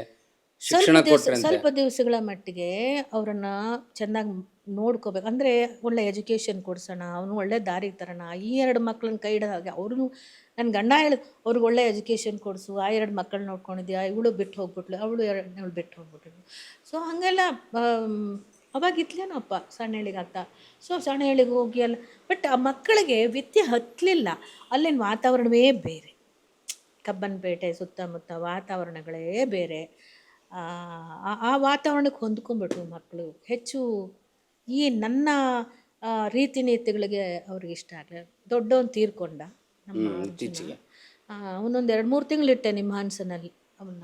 ಶಿಕ್ಷಣ ಕೊಟ್ರಂತೆ. ಸ್ವಲ್ಪ ದಿವಸಗಳ ಮಟ್ಟಿಗೆ ಅವರನ್ನು ಚೆನ್ನಾಗಿ ನೋಡ್ಕೋಬೇಕು. ಅಂದರೆ ಒಳ್ಳೆ ಎಜುಕೇಷನ್ ಕೊಡ್ಸೋಣ, ಅವನು ಒಳ್ಳೆ ದಾರಿಗೆ ತರೋಣ. ಈ 2 ಮಕ್ಕಳನ್ನ ಕೈ ಹಿಡಿದ ಹಾಗೆ ಅವ್ರಿಗೂ ನನ್ನ ಗಂಡ ಹೇಳಿದ, ಅವ್ರಿಗೆ ಒಳ್ಳೆ ಎಜುಕೇಷನ್ ಕೊಡಿಸು, ಆ 2 ಮಕ್ಕಳು ನೋಡ್ಕೊಂಡಿದ್ಯಾ, ಇವಳು ಬಿಟ್ಟು ಹೋಗ್ಬಿಟ್ಲು, ಅವಳು ಬಿಟ್ಟು ಹೋಗ್ಬಿಟ್ಲು. ಸೊ ಹಾಗೆಲ್ಲ ಅವಾಗಿತ್ಲೇನಪ್ಪ ಸಣ್ಣ ಹೇಳಿಗಾಗ್ತಾ. ಸೊ ಸಣ್ಣ ಹೇಳಿಗೆ ಹೋಗಿ ಅಲ್ಲ, ಬಟ್ ಆ ಮಕ್ಕಳಿಗೆ ವಿದ್ಯೆ ಹತ್ತಲಿಲ್ಲ. ಅಲ್ಲಿನ ವಾತಾವರಣವೇ ಬೇರೆ, ಕಬ್ಬನ್ಪೇಟೆ ಸುತ್ತಮುತ್ತ ವಾತಾವರಣಗಳೇ ಬೇರೆ. ಆ ವಾತಾವರಣಕ್ಕೆ ಹೊಂದ್ಕೊಂಡ್ಬಿಟ್ರು ಮಕ್ಕಳು. ಹೆಚ್ಚು ಈ ನನ್ನ ರೀತಿ ನೀತಿಗಳಿಗೆ ಅವ್ರಿಗೆ ಇಷ್ಟ ಆಗಲಿ. ದೊಡ್ಡವನು ತೀರ್ಕೊಂಡ ನಮ್ಮ ಇತ್ತೀಚೆಗೆ. ಅವನೊಂದು 2-3 ತಿಂಗಳಿಟ್ಟೆ ನಿಮ್ಮ ಹಾನ್ಸನಲ್ಲಿ. ಅವನ್ನ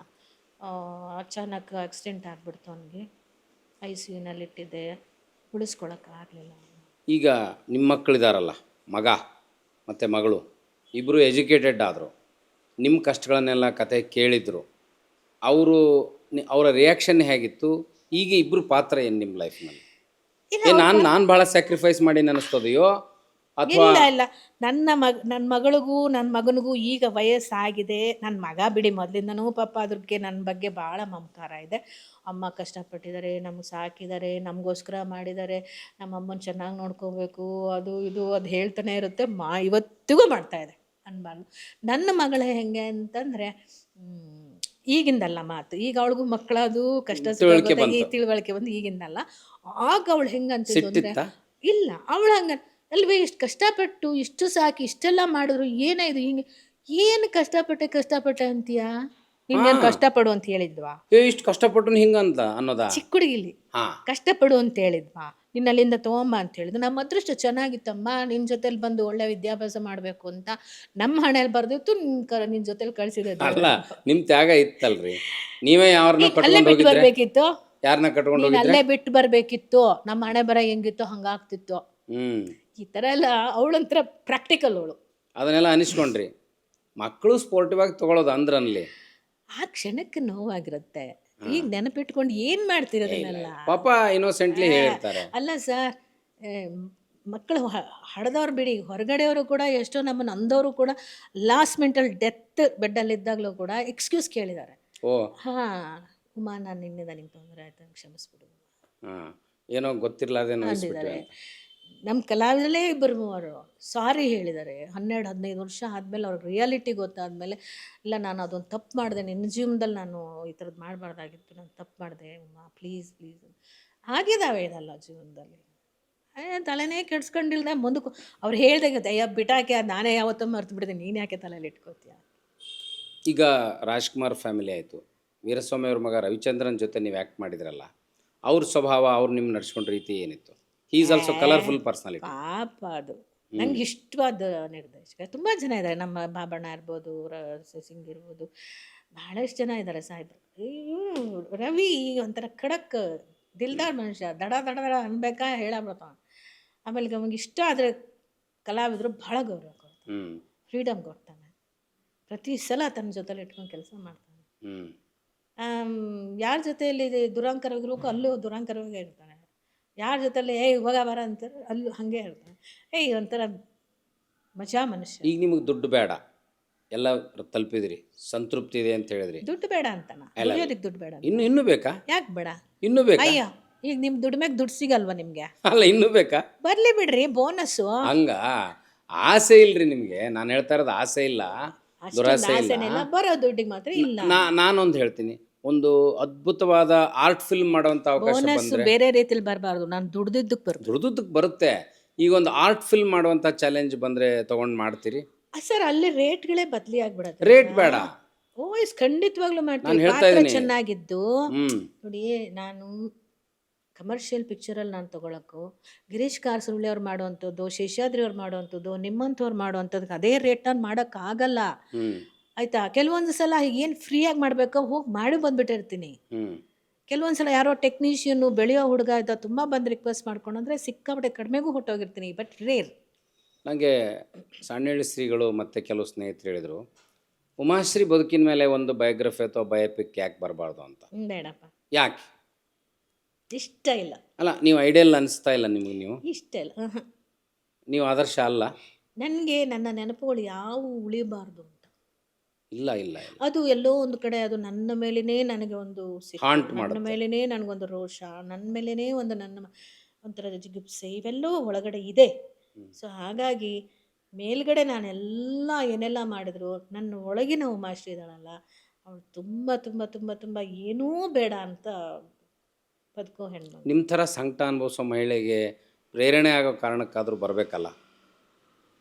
ಅಚಾನಕ್ ಆಕ್ಸಿಡೆಂಟ್ ಆಗಿಬಿಡ್ತು, ಅವನಿಗೆ ICUನಲ್ಲಿಟ್ಟಿದ್ದೆ, ಉಳಿಸ್ಕೊಳಕ್ಕಾಗಲಿಲ್ಲ. ಈಗ ನಿಮ್ಮ ಮಕ್ಕಳಿದಾರಲ್ಲ, ಮಗ ಮತ್ತು ಮಗಳು ಇಬ್ಬರು ಎಜುಕೇಟೆಡ್ ಆದರು, ನಿಮ್ಮ ಕಷ್ಟಗಳನ್ನೆಲ್ಲ ಕತೆ ಕೇಳಿದರು, ಅವರ ರಿಯಾಕ್ಷನ್ ಹೇಗಿತ್ತು? ಈಗ ಇಬ್ಬರು ಪಾತ್ರ ಏನು ನಿಮ್ಮ ಲೈಫ್ನಲ್ಲಿ? ನಾನು ಭಾಳ ಸ್ಯಾಕ್ರಿಫೈಸ್ ಮಾಡಿ ಅನ್ನಿಸ್ತದೆಯೋ ಅಥವಾ? ಇಲ್ಲ, ನನ್ನ ಮಗಳಿಗೂ ನನ್ನ ಮಗನಿಗೂ ಈಗ ವಯಸ್ಸಾಗಿದೆ. ನನ್ನ ಮಗ ಬಿಡಿ, ಮೊದಲಿಂದನೂ ಪಾಪ ಅದ್ರಿಗೆ ನನ್ನ ಬಗ್ಗೆ ಭಾಳ ಮಮಕಾರ ಇದೆ. ಅಮ್ಮ ಕಷ್ಟಪಟ್ಟಿದ್ದಾರೆ, ನಮ್ಗೆ ಸಾಕಿದ್ದಾರೆ, ನಮಗೋಸ್ಕರ ಮಾಡಿದ್ದಾರೆ, ನಮ್ಮಮ್ಮನ ಚೆನ್ನಾಗಿ ನೋಡ್ಕೋಬೇಕು, ಅದು ಇದು ಅದು ಹೇಳ್ತಾನೆ ಇರುತ್ತೆ. ಇವತ್ತಿಗೂ ಮಾಡ್ತಾಯಿದೆ ಅನ್ಬಾರ್ದು. ನನ್ನ ಮಗಳ ಹೆಂಗೆ ಅಂತಂದರೆ, ಈಗಿಂದಲ್ಲ ಮಾತು, ಈಗ ಅವಳಿಗೂ ಮಕ್ಕಳದು ಕಷ್ಟ ತಿಳುವಳಿಕೆ ಬಂದು ಈಗಿಂದಲ್ಲ. ಆಗ ಅವಳು ಹೆಂಗಂತಿದ್ದು ಅಂದರೆ, ಇಲ್ಲ ಅವಳು ಹಂಗ ಅಲ್ವೇ, ಇಷ್ಟು ಕಷ್ಟಪಟ್ಟು ಇಷ್ಟು ಸಾಕಿ ಇಷ್ಟೆಲ್ಲ ಮಾಡಿದ್ರು ಏನೇ ಇದು ಹಿಂಗೆ, ಏನು ಕಷ್ಟಪಟ್ಟೆ ಅಂತೀಯಾ? ನಿನ್ನೇನು ಕಷ್ಟಪಡು ಅಂತ ಹೇಳಿದ್ವಾ? ಇಷ್ಟು ಕಷ್ಟಪಟ್ಟು ಹಿಂಗಂತ ಅನ್ನೋದಾ? ಚಿಕ್ಕ ಹುಡುಗಿಲಿ ಕಷ್ಟಪಡು ಅಂತ ಹೇಳಿದ್ವಾ? ನಿನ್ನಲ್ಲಿಂದ ತೊಗೊಂಬ ಅಂತ ಹೇಳಿದ್ರು. ನಮ್ಮ ಅದೃಷ್ಟ ಚೆನ್ನಾಗಿತ್ತಮ್ಮ, ನಿನ್ನ ಜೊತೆಲಿ ಬಂದು ಒಳ್ಳೆ ವಿದ್ಯಾಭ್ಯಾಸ ಮಾಡಬೇಕು ಅಂತ ನಮ್ಮ ಹಣೆಯಲ್ಲಿ ಬರ್ದಿತ್ತು, ನಿನ್ನ ಜೊತೆಲಿ ಕಳಿಸಿದೆ. ಅಲ್ಲ, ನಿಮ್ಮ ತ್ಯಾಗ ಇತ್ತಲ್ರಿ, ನೀವೇ ಅಲ್ಲೇ ಬಿಟ್ಟು ಬರಬೇಕಿತ್ತು, ಯಾರನ್ನ ಕಟ್ಕೊಂಡು ಹೋಗಿದ್ರೆ ಅಲ್ಲೇ ಬಿಟ್ಟು ಬರಬೇಕಿತ್ತು. ನಮ್ಮ ಹಣೆ ಬರ ಹೆಂಗಿತ್ತು ಹಂಗಾಗ್ತಿತ್ತು. ಈ ಥರ ಎಲ್ಲ ಅವಳಂತರ ಪ್ರಾಕ್ಟಿಕಲ್ ಅವಳು. ಅದನ್ನೆಲ್ಲ ಅನಿಸ್ಕೊಂಡ್ರಿ. ಮಕ್ಕಳು ಸ್ಪೋರ್ಟಿವ್ ಆಗಿ ತಗೊಳ್ಳೋದು ಅಂದ್ರಲ್ಲಿ ಆ ಕ್ಷಣಕ್ಕೆ ನೋವಾಗಿರುತ್ತೆ. ಈಗ ನೆನಪಿಟ್ಕೊಂಡು ಏನು ಮಾಡ್ತಿರೋದನ್ನೆಲ್ಲ ಪಾಪ ಇನ್ನೋಸೆಂಟ್ಲಿ ಹೇಳಿರ್ತಾರೆ. ಅಲ್ಲ ಸರ್, ಮಕ್ಕಳು ಹಡ್ದವ್ರು ಬಿಡಿ, ಹೊರಗಡೆಯವರು ಕೂಡ ಎಷ್ಟೋ ನಮ್ಮನ್ನು ಅಂದವರು ಕೂಡ ಲಾಸ್ಟ್ ಮಿನಿಟಲ್ಲಿ ಡೆತ್ ಬೆಡ್ಡಲ್ಲಿದ್ದಾಗಲೂ ಕೂಡ ಎಕ್ಸ್ಕ್ಯೂಸ್ ಕೇಳಿದ್ದಾರೆ. ಉಮಾ, ನಾನು ನಿನ್ನಿಂದ ನಿಮ್ಗೆ ತೊಂದರೆ ಆಯ್ತು, ಕ್ಷಮಿಸ್ಬಿಡು. ಏನೋ ಗೊತ್ತಿರಲಾರ್ದೇನೋ ಅಂದಿದ್ದಾರೆ. ನಮ್ಮ ಕಲಾವಿದರಲ್ಲೇ 2-3 ಸಾರಿ ಹೇಳಿದ್ದಾರೆ. 12-15 ವರ್ಷ ಆದಮೇಲೆ ಅವ್ರಿಗೆ ರಿಯಾಲಿಟಿ ಗೊತ್ತಾದಮೇಲೆ, ಇಲ್ಲ ನಾನು ಅದೊಂದು ತಪ್ಪು ಮಾಡಿದೆ, ನಿನ್ನ ಜೀವನದಲ್ಲಿ ನಾನು ಈ ಥರದ್ದು ಮಾಡಬಾರ್ದಾಗಿತ್ತು, ನಾನು ತಪ್ಪು ಮಾಡಿದೆ ಉಮಾ, ಪ್ಲೀಸ್ ಆಗಿದ್ದಾವೆ ಇದಲ್ಲ ಜೀವನದಲ್ಲಿ. ತಲೆನೇ ಕೆಡ್ಸ್ಕೊಂಡಿಲ್ದೆ ಮುಂದಕ್ಕೆ ಅವ್ರು ಹೇಳ್ದಾಗ ಅಯ್ಯ ಬಿಟ್ಟಾಕೆ, ನಾನೇ ಯಾವತ್ತೂ ಮರ್ತು ಬಿಡ್ತೀನಿ, ನೀನು ಯಾಕೆ ತಲೆಯಲ್ಲಿ ಇಟ್ಕೋತೀಯ? ಈಗ ರಾಜ್ಕುಮಾರ್ ಫ್ಯಾಮಿಲಿ ಆಯಿತು, ವೀರಸ್ವಾಮಿ ಅವ್ರ ಮಗ ರವಿಚಂದ್ರನ್ ಜೊತೆ ನೀವು ಆ್ಯಕ್ಟ್ ಮಾಡಿದ್ರಲ್ಲ, ಅವ್ರ ಸ್ವಭಾವ, ಅವ್ರು ನಿಮ್ಮ ನಡ್ಸ್ಕೊಂಡ ರೀತಿ ಏನಿತ್ತು? He is also colourful personality. ಪಾಪ ಅದು ನಂಗೆ ಇಷ್ಟವಾದ ನಿರ್ದೇಶಕ ತುಂಬ ಜನ ಇದ್ದಾರೆ. ನಮ್ಮ ಬಾಬಣ್ಣ ಇರ್ಬೋದು, ಸಿಂಗ್ ಇರ್ಬೋದು, ಭಾಳಷ್ಟು ಜನ ಇದ್ದಾರೆ ಸಾಹೇಬ್ರು. ರವಿ ಒಂಥರ ಖಡಕ್ ದಿಲ್ದಾರ್ ಮನುಷ್ಯ, ದಡ ದಡ ದಡ ಅನ್ಬೇಕಾ ಹೇಳಬಿಡ್ತಾವ. ಆಮೇಲೆ ನಮಗೆ ಇಷ್ಟ ಆದರೆ ಕಲಾವಿದರು ಭಾಳ ಗೌರವ ಕೊಡ್ತಾರೆ, ಹ್ಮ್ ಫ್ರೀಡಮ್ ಕೊಡ್ತಾನೆ. ಪ್ರತಿ ಸಲ ತನ್ನ ಜೊತೆಲಿ ಇಟ್ಕೊಂಡು ಕೆಲಸ ಮಾಡ್ತಾನೆ. ಹ್ಮ್ ಯಾರ ಜೊತೆಯಲ್ಲಿ ದುರಾಂಕರವಿರ್ಬೇಕು ಅಲ್ಲೂ ದುರಾಂಕರವಾಗೇ ಇರ್ತಾನೆ. ಯಾರ ಜೊತೆಲಿ ಏಯ್ ಹೋಗ ಬರ ಅಂತಾರೆ ಅಲ್ಲೂ ಹಾಗೆ ಇರ್ತಾನೆ. ಒಂಥರ ಮಜಾ ಮನುಷ್ಯ. ಈಗ ನಿಮಗೆ ದುಡ್ಡು ಬೇಡ, ಎಲ್ಲ ತಲುಪಿದ್ರಿ, ಸಂತೃಪ್ತಿ ಇದೆ ಅಂತ ಹೇಳಿದ್ರಿ. ದುಡ್ಡು ಬೇಡ ಅಂತಾನ? ದುಡಿಯೋದಕ್ಕೆ ದುಡ್ಡು ಬೇಡ? ಇನ್ನೂ ಬೇಕಾ? ಯಾಕೆ ಬೇಡ? ಇನ್ನೂ ಬೇಕಾ? ಅಯ್ಯೋ, ಈಗ ನಿಮ್ಮ ದುಡಿಮೆಗೆ ದುಡ್ಡು ಸಿಗಲ್ವಾ ನಿಮಗೆ? ಅಲ್ಲ, ಇನ್ನೂ ಬೇಕಾ? ಬರ್ಲಿ ಬಿಡ್ರಿ, ಬೋನಸ್ಸು. ಹಂಗ ಆಸೆ ಇಲ್ರಿ ನಿಮಗೆ. ನಾನು ಹೇಳ್ತಾ ಇರೋದು ಆಸೆ ಇಲ್ಲ, ದುರಾಸೆ ಆಸೆನೆಲ್ಲ ಬರೋ ದುಡ್ಡಿಗೆ ಮಾತ್ರ ಇಲ್ಲ. ನಾನೊಂದು ಹೇಳ್ತೀನಿ, ಒಂದು ಅದ್ಭುತವಾದ ಆರ್ಟ್ ಫಿಲ್ಮ್ ಮಾಡುವಂತ ಅವಕಾಶ ಬೋನಸ್ ಬಂದ್ರೆ ಬೇರೆ ರೀತಿಲಿ ಬರಬಾರ್ದು, ನಾನು ದುಡ್ದಿದ್ದಕ್ಕೆ ಬರ್ತದೆ. ದುಡ್ದಕ್ಕೆ ಬರುತ್ತೆ. ಈಗ ಒಂದು ಆರ್ಟ್ ಫಿಲ್ಮ್ ಮಾಡುವಂತ ಚಾಲೆಂಜ್ ಬಂದ್ರೆ ತಗೊಂಡ್ ಮಾಡ್ತೀರಿ? ಸರ್, ಅಲ್ಲಿ ರೇಟ್ಗಳೇ ಬದಲಿ ಆಗ್ಬಿಡತ್ತೆ. ರೇಟ್ ಬೇಡ. ಖಂಡಿತವಾಗ್ಲೂ ನಾನು ಮಾಡ್ತೀನಿ. ಹೇಳ್ತಾ ಪಾತ್ರ ಇದ್ದೀನಿ. ಚೆನ್ನಾಗಿದ್ದು ಹ್ಮ್ ನೋಡಿ, ನಾನು ಕಮರ್ಷಿಯಲ್ ಪಿಕ್ಚರಲ್ಲಿ ನಾನು ತೊಗೊಳಕ್ಕೂ ಗಿರೀಶ್ ಕಾರಸರಳ್ಳಿ ಅವ್ರು ಮಾಡುವಂಥದ್ದು, ಶೇಷಾದ್ರಿ ಅವ್ರು ಮಾಡುವಂಥದ್ದು, ನಿಮ್ಮಂಥವ್ರು ಮಾಡುವಂಥದ್ದು ಅದೇ ರೇಟ್ ನಾನು ಮಾಡೋಕ್ಕಾಗಲ್ಲ. ಹ್ಮ್ ಆಯಿತಾ? ಕೆಲವೊಂದು ಸಲ ಏನು ಫ್ರೀಯಾಗಿ ಮಾಡಬೇಕೋ ಹೋಗಿ ಮಾಡಿ ಬಂದುಬಿಟ್ಟಿರ್ತೀನಿ. ಹ್ಮ್ ಕೆಲವೊಂದು ಸಲ ಯಾರೋ ಟೆಕ್ನಿಷಿಯನ್ನು ಬೆಳೆಯೋ ಹುಡುಗ ಇದ್ದ ತುಂಬ ಬಂದು ರಿಕ್ವೆಸ್ಟ್ ಮಾಡ್ಕೊಂಡ್ರೆ ಸಿಕ್ಕಾಪಟ್ಟೆ ಕಡಿಮೆಗೂ ಹೊಟ್ಟೋಗಿರ್ತೀನಿ. But rare. ನನಗೆ ಸಣ್ಣಳ್ಳಿ ಶ್ರೀಗಳು ಮತ್ತು ಕೆಲವು ಸ್ನೇಹಿತರು ಹೇಳಿದರು, ಉಮಾಶ್ರೀ ಬದುಕಿನ ಮೇಲೆ ಒಂದು ಬಯೋಗ್ರಫಿ ಅಥವಾ ಬಯೋಪಿಕ್ ಯಾಕೆ ಬರಬಾರ್ದು ಅಂತ. ಬೇಡಪ್ಪ, ಯಾಕೆ? ಇಷ್ಟ ಇಲ್ಲ. ಅಲ್ಲ, ನೀವು ಐಡಿಯಲ್ ಅನಿಸ್ತಾ ಇಲ್ಲ ನಿಮಗೆ? ಇಷ್ಟ ಇಲ್ಲ. ನೀವು ಆದರ್ಶ ಅಲ್ಲ? ನನಗೆ ನನ್ನ ನೆನಪುಗಳು ಯಾವುವು ಉಳಿಬಾರ್ದು ಅಂತ. ಇಲ್ಲ ಇಲ್ಲ ಇಲ್ಲ, ಅದು ಎಲ್ಲೋ ಒಂದು ಕಡೆ ಅದು ನನ್ನ ಮೇಲೇ ನನಗೆ ಒಂದು ಸಿಟ್ಟು, ಹಾಂಟ್ ನನ್ನ ಮಾಡುತ್ತೆ. ಮೇಲೇ ನನಗೊಂದು ರೋಷ, ನನ್ನ ಮೇಲೇ ಒಂದು ನನ್ನ ಒಂಥರ ಜಿಗುಪ್ಸೆ, ಇವೆಲ್ಲವೂ ಒಳಗಡೆ ಇದೆ. ಸೊ ಹಾಗಾಗಿ ಮೇಲ್ಗಡೆ ನಾನೆಲ್ಲ ಏನೆಲ್ಲ ಮಾಡಿದ್ರು ನನ್ನ ಒಳಗಿನ ಉಮಾಶ್ರೀ ಇದ್ದಾಳಲ್ಲ, ಅವಳು ತುಂಬ ತುಂಬ ತುಂಬ ತುಂಬ ಏನೂ ಬೇಡ ಅಂತ ಬದುಕೋ ಹೆಣ್ಮಗಳು. ನಿಮ್ಮ ಥರ ಸಂಕಟ ಅನುಭವಿಸೋ ಮಹಿಳೆಗೆ ಪ್ರೇರಣೆ ಆಗೋ ಕಾರಣಕ್ಕಾದರೂ ಬರಬೇಕಲ್ಲ.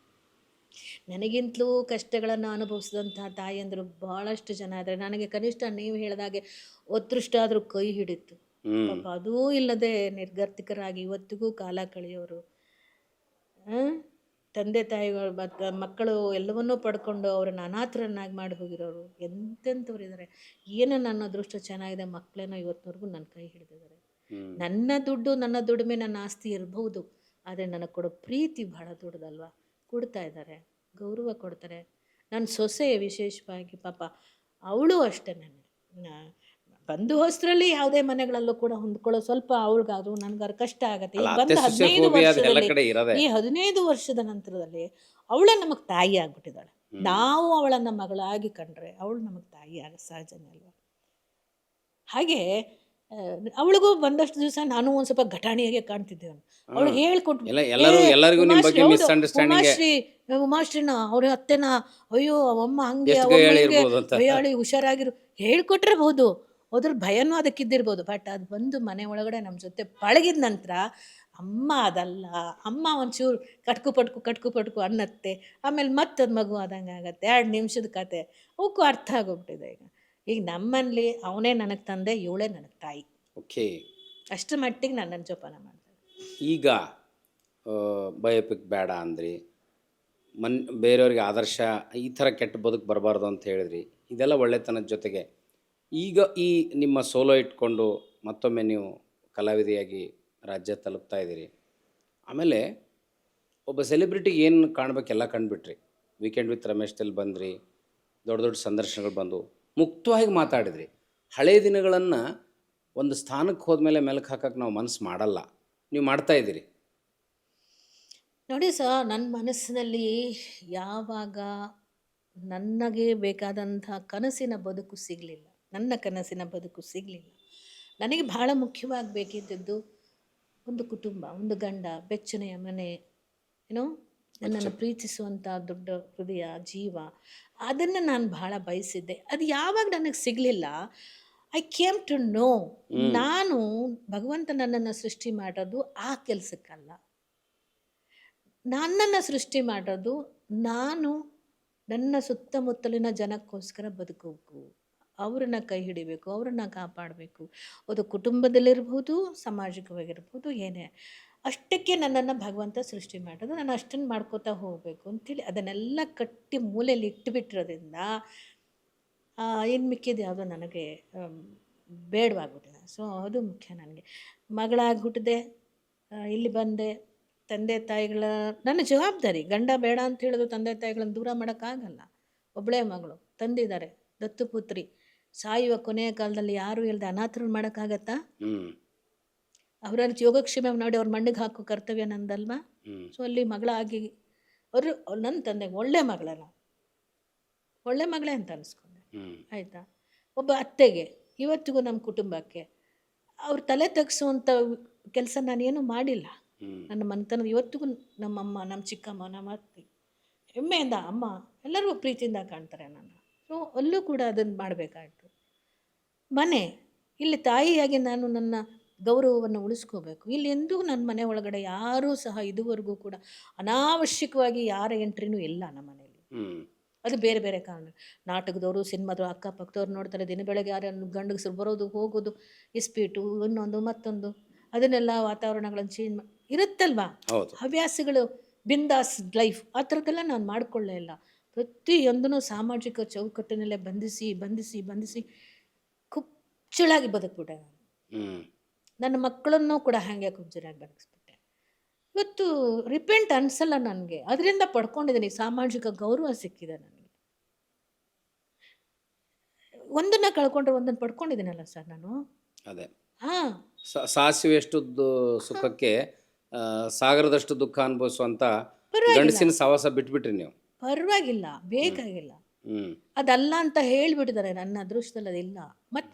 ನನಗಿಂತಲೂ ಕಷ್ಟಗಳನ್ನು ಅನುಭವಿಸಿದಂತಹ ತಾಯಿಯಂದರು ಭಾಳಷ್ಟು ಜನ ಇದ್ದಾರೆ. ನನಗೆ ಕನಿಷ್ಠ ನೀವು ಹೇಳಿದಾಗೆ ಒತ್ತೃಷ್ಟಾದರೂ ಕೈ ಹಿಡಿತು. ಪಾಪ ಅದೂ ಇಲ್ಲದೆ ನಿರ್ಗತಿಕರಾಗಿ ಇವತ್ತಿಗೂ ಕಾಲ ಕಳೆಯೋರು, ತಂದೆ ತಾಯಿಗಳು ಮಕ್ಕಳು ಎಲ್ಲವನ್ನೂ ಪಡ್ಕೊಂಡು ಅವರನ್ನು ಅನಾಥರನ್ನಾಗಿ ಮಾಡಿ ಹೋಗಿರೋರು ಎಂತೆಂಥವ್ರು ಇದ್ದಾರೆ. ಏನೋ ನನ್ನ ಅದೃಷ್ಟ ಚೆನ್ನಾಗಿದೆ, ಮಕ್ಕಳೇನೋ ಇವತ್ತಿನವರೆಗೂ ನನ್ನ ಕೈ ಹಿಡಿದಿದ್ದಾರೆ. ನನ್ನ ದುಡ್ಡು, ನನ್ನ ದುಡಿಮೆ, ನನ್ನ ಆಸ್ತಿ ಇರಬಹುದು, ಆದರೆ ನನಗೆ ಕೊಡೋ ಪ್ರೀತಿ ಭಾಳ ದೊಡ್ಡದಲ್ವ. ಕೊಡ್ತಾ ಇದ್ದಾರೆ, ಗೌರವ ಕೊಡ್ತಾರೆ. ನನ್ನ ಸೊಸೆ ವಿಶೇಷವಾಗಿ ಪಾಪ ಅವಳು ಅಷ್ಟೇ. ಬಂದು ಹೋಸ್ತ್ರಲ್ಲಿ ಯಾವುದೇ ಮನೆಗಳಲ್ಲೂ ಕೂಡ ಹೊಂದ್ಕೊಳ್ಳೋ ಸ್ವಲ್ಪ ಅವಳಿಗಾದ್ರು ನನಗಾದ್ರು ಕಷ್ಟ ಆಗತ್ತೆ. ಈಗ ಬಂದ 15 ವರ್ಷದಲ್ಲಿ, ಈ 15 ವರ್ಷದ ನಂತರದಲ್ಲಿ ಅವಳೇ ನಮಗೆ ತಾಯಿ ಆಗ್ಬಿಟ್ಟಿದ್ದಾಳೆ. ನಾವು ಅವಳನ್ನು ಮಗಳಾಗಿ ಕಂಡ್ರೆ ಅವಳು ನಮಗೆ ತಾಯಿ ಆಗ ಸಹಜನೇ ಅಲ್ವಾ. ಹಾಗೆ ಅವಳಿಗೂ ಬಂದಷ್ಟು ದಿವಸ ನಾನು ಒಂದು ಸ್ವಲ್ಪ ಘಟಾಣಿಯಾಗೆ ಕಾಣ್ತಿದ್ದೇವೆ. ಅವಳು ಹೇಳ್ಕೊಟ್ಟು, ಉಮಾಶ್ರೀನ ಅವ್ರ ಅತ್ತೆನ, ಅಯ್ಯೋ ಅವಮ್ಮ ಹಂಗೆ ಅಯ್ಯಾಳಿ ಹುಷಾರಾಗಿರು ಹೇಳ್ಕೊಟ್ಟಿರ್ಬೋದು, ಅದ್ರ ಭಯನೂ ಅದಕ್ಕಿದ್ದಿರ್ಬೋದು. ಬಟ್ ಅದು ಬಂದು ಮನೆ ಒಳಗಡೆ ನಮ್ಮ ಜೊತೆ ಪಳಗಿದ ನಂತರ ಅಮ್ಮ ಅದಲ್ಲ, ಅಮ್ಮ ಒಂಚೂರು ಕಟ್ಕು ಪಟ್ಕು ಅನ್ನತ್ತೆ, ಆಮೇಲೆ ಮತ್ತದು ಮಗು ಆದಂಗೆ ಆಗತ್ತೆ. 2 ನಿಮಿಷದ ಕತೆ ಅವಕ್ಕೂ ಅರ್ಥ ಆಗೋಗ್ಬಿಟ್ಟಿದೆ. ಈಗ ನಮ್ಮಲ್ಲಿ ಅವನೇ ನನಗೆ ತಂದೆ, ಇವಳೇ ನನಗೆ ತಾಯಿ. ಓಕೆ, ಅಷ್ಟರ ಮಟ್ಟಿಗೆ ನನ್ನನ್ನು ಜೋಪಾನ ಮಾಡ್ತಾರೆ. ಈಗ ಬಯೋಪಿಕ್ ಬೇಡ ಅಂದ್ರಿ, ಬೇರೆಯವ್ರಿಗೆ ಆದರ್ಶ ಈ ಥರ ಕೆಟ್ಟ ಬದುಕು ಬರಬಾರ್ದು ಅಂತ ಹೇಳಿದ್ರಿ. ಇದೆಲ್ಲ ಒಳ್ಳೆತನದ ಜೊತೆಗೆ ಈಗ ಈ ನಿಮ್ಮ ಸೋಲೋ ಇಟ್ಕೊಂಡು ಮತ್ತೊಮ್ಮೆ ನೀವು ಕಲಾವಿದೆಯಾಗಿ ರಾಜ್ಯ ತಲುಪ್ತಾ ಇದ್ದೀರಿ. ಆಮೇಲೆ ಒಬ್ಬ ಸೆಲೆಬ್ರಿಟಿಗೆ ಏನು ಕಾಣಬೇಕೆಲ್ಲ ಕಂಡುಬಿಟ್ರಿ. ವೀಕೆಂಡ್ ವಿತ್ ರಮೇಶ್ದಲ್ಲಿ ಬಂದ್ರಿ, ದೊಡ್ಡ ದೊಡ್ಡ ಸಂದರ್ಶನಗಳು ಬಂದು ಮುಕ್ತವಾಗಿ ಮಾತಾಡಿದ್ರಿ. ಹಳೆಯ ದಿನಗಳನ್ನು ಒಂದು ಸ್ಥಾನಕ್ಕೆ ಹೋದ್ಮೇಲೆ ಮೆಲುಕು ಹಾಕಕ್ಕೆ ನಾವು ಮನಸ್ಸು ಮಾಡಲ್ಲ, ನೀವು ಮಾಡ್ತಾ ಇದ್ದೀರಿ. ನೋಡಿ ಸರ್, ನನ್ನ ಮನಸ್ಸಿನಲ್ಲಿ ಯಾವಾಗ ನನಗೆ ಬೇಕಾದಂಥ ಕನಸಿನ ಬದುಕು ಸಿಗಲಿಲ್ಲ, ನನ್ನ ಕನಸಿನ ಬದುಕು ಸಿಗಲಿಲ್ಲ. ನನಗೆ ಭಾಳ ಮುಖ್ಯವಾಗಿ ಬೇಕಿದ್ದದ್ದು ಒಂದು ಕುಟುಂಬ, ಒಂದು ಗಂಡ, ಬೆಚ್ಚನೆಯ ಮನೆ, ಏನೋ ನನ್ನನ್ನು ಪ್ರೀತಿಸುವಂಥ ದೊಡ್ಡ ಹೃದಯ, ಜೀವ, ಅದನ್ನು ನಾನು ಭಾಳ ಬಯಸಿದ್ದೆ. ಅದು ಯಾವಾಗ ನನಗೆ ಸಿಗಲಿಲ್ಲ, ಐ ಕೇಮ್ ಟು ನೋ, ನಾನು ಭಗವಂತ ನನ್ನನ್ನು ಸೃಷ್ಟಿ ಮಾಡೋದು ಆ ಕೆಲಸಕ್ಕಲ್ಲ. ನನ್ನನ್ನು ಸೃಷ್ಟಿ ಮಾಡೋದು ನಾನು ನನ್ನ ಸುತ್ತಮುತ್ತಲಿನ ಜನಕ್ಕೋಸ್ಕರ ಬದುಕಬೇಕು, ಅವರನ್ನ ಕೈ ಹಿಡಿಬೇಕು, ಅವರನ್ನು ಕಾಪಾಡಬೇಕು. ಅದು ಕುಟುಂಬದಲ್ಲಿರ್ಬೋದು, ಸಾಮಾಜಿಕವಾಗಿರ್ಬೋದು, ಏನೇ. ಅಷ್ಟಕ್ಕೆ ನನ್ನನ್ನು ಭಗವಂತ ಸೃಷ್ಟಿ ಮಾಡೋದು, ನಾನು ಅಷ್ಟನ್ನು ಮಾಡ್ಕೋತಾ ಹೋಗಬೇಕು ಅಂಥೇಳಿ ಅದನ್ನೆಲ್ಲ ಕಟ್ಟಿ ಮೂಲೆಯಲ್ಲಿ ಇಟ್ಟುಬಿಟ್ಟಿರೋದ್ರಿಂದ ಇನ್ನು ಮಿಕ್ಕಿದ್ದು ಯಾವುದೋ ನನಗೆ ಬೇಡವಾಗ್ಬಿಟ್ಟಿದೆ. ಸೊ ಅದು ಮುಖ್ಯ ನನಗೆ. ಮಗಳಾಗ್ಬಿಟ್ಟಿದೆ, ಇಲ್ಲಿ ಬಂದೆ. ತಂದೆ ತಾಯಿಗಳ ನನ್ನ ಜವಾಬ್ದಾರಿ. ಗಂಡ ಬೇಡ ಅಂತ ಹೇಳಿದ್ರು ತಂದೆ ತಾಯಿಗಳನ್ನು ದೂರ ಮಾಡೋಕ್ಕಾಗಲ್ಲ. ಒಬ್ಬಳೇ ಮಗಳು ತಂದಿದ್ದಾರೆ, ದತ್ತುಪುತ್ರಿ. ಸಾಯುವ ಕೊನೆಯ ಕಾಲದಲ್ಲಿ ಯಾರೂ ಇಲ್ಲದೆ ಅನಾಥರನ್ನು ಮಾಡೋಕ್ಕಾಗತ್ತಾ? ಅವರಲ್ಲಿ ಯೋಗಕ್ಷೇಮ ನೋಡಿ ಅವ್ರ ಮಣ್ಣಿಗೆ ಹಾಕೋ ಕರ್ತವ್ಯ ನಂದಲ್ವಾ? ಸೊ ಅಲ್ಲಿ ಮಗಳಾಗಿ ಅವರು ನನ್ನ ತಂದೆಗೆ ಒಳ್ಳೆ ಮಗಳಲ್ಲ, ಒಳ್ಳೆ ಮಗಳೇ ಅಂತ ಅನಿಸ್ಕೊಂಡೆ. ಆಯಿತಾ? ಒಬ್ಬ ಅತ್ತೆಗೆ ಇವತ್ತಿಗೂ ನಮ್ಮ ಕುಟುಂಬಕ್ಕೆ ಅವ್ರ ತಲೆ ತಗ್ಸುವಂಥ ಕೆಲಸ ನಾನೇನು ಮಾಡಿಲ್ಲ. ನನ್ನ ಮನೆತನದ ಇವತ್ತಿಗೂ ನಮ್ಮಮ್ಮ, ನಮ್ಮ ಚಿಕ್ಕಮ್ಮ, ನಮ್ಮ ಅತ್ತೆ ಹೆಮ್ಮೆಯಿಂದ ಅಮ್ಮ ಎಲ್ಲರಿಗೂ ಪ್ರೀತಿಯಿಂದ ಕಾಣ್ತಾರೆ ನನ್ನ. ಸೊ ಅಲ್ಲೂ ಕೂಡ ಅದನ್ನು ಮಾಡಬೇಕಾಯ್ತು. ಮನೆ, ಇಲ್ಲಿ ತಾಯಿಯಾಗಿ ನಾನು ನನ್ನ ಗೌರವವನ್ನು ಉಳಿಸ್ಕೋಬೇಕು. ಇಲ್ಲಿ ಎಂದೂ ನನ್ನ ಮನೆ ಒಳಗಡೆ ಯಾರೂ ಸಹ ಇದುವರೆಗೂ ಕೂಡ ಅನಾವಶ್ಯಕವಾಗಿ ಯಾರ ಎಂಟ್ರಿನೂ ಇಲ್ಲ ನಮ್ಮ ಮನೇಲಿ. ಅದು ಬೇರೆ ಬೇರೆ ಕಾರಣ. ನಾಟಕದವರು, ಸಿನಿಮಾದವರು, ಅಕ್ಕಪಕ್ಕದವ್ರು ನೋಡ್ತಾರೆ, ದಿನ ಬೆಳಗ್ಗೆ ಯಾರು ಗಂಡಗಸರು ಬರೋದು ಹೋಗೋದು, ಇಸ್ಪೀಟು, ಇನ್ನೊಂದು ಮತ್ತೊಂದು, ಅದನ್ನೆಲ್ಲ ವಾತಾವರಣಗಳನ್ನು ಚೇಂಜ್ ಇರುತ್ತಲ್ವಾ, ಹವ್ಯಾಸಗಳು, ಬಿಂದಾಸ್ ಲೈಫ್, ಆ ಥರದ್ದೆಲ್ಲ ನಾನು ಮಾಡಿಕೊಳ್ಳೇ ಇಲ್ಲ. ಪ್ರತಿಯೊಂದೂ ಸಾಮಾಜಿಕ ಚೌಕಟ್ಟಿನಲ್ಲೇ ಬಂಧಿಸಿ ಬಂಧಿಸಿ ಬಂಧಿಸಿ ಕುಚ್ಚಳಾಗಿ ಬದುಕ್ಬಿಟ್ಟೆ ನಾನು. ನನ್ನ ಮಕ್ಕಳನ್ನೂ ಕೂಡ ಹಾಗೆ ಕುಚ್ಚಳಾಗಿ ಬದುಕಿಸ್ಬಿಟ್ಟೆ. ಇವತ್ತು ರಿಪೆಂಟ್ ಅನಿಸಲ್ಲ ನನಗೆ. ಅದರಿಂದ ಪಡ್ಕೊಂಡಿದ್ದೀನಿ, ಸಾಮಾಜಿಕ ಗೌರವ ಸಿಕ್ಕಿದೆ ನನಗೆ. ಒಂದನ್ನು ಕಳ್ಕೊಂಡ್ರೆ ಒಂದನ್ನು ಪಡ್ಕೊಂಡಿದ್ದೀನಲ್ಲ ಸರ್ ನಾನು. ಅದೇ ಹಾಂ, ಸಾಸಿವೆಷ್ಟು ಸುಖಕ್ಕೆ ಸಾಗರದಷ್ಟು ದುಃಖ ಅನುಭವಿಸುವಂತ ಗಂಡಸಿನ ಸವಾಸ ಬಿಟ್ಬಿಟ್ರಿ ನೀವು. ಪರವಾಗಿಲ್ಲ, ಬೇಕಾಗಿಲ್ಲ. ಅದಲ್ಲ ಅಂತ ಹೇಳಿಬಿಟ್ಟಿದ್ದಾರೆ. ನನ್ನ ಅದೃಷ್ಟದಲ್ಲಿ ಅದಿಲ್ಲ.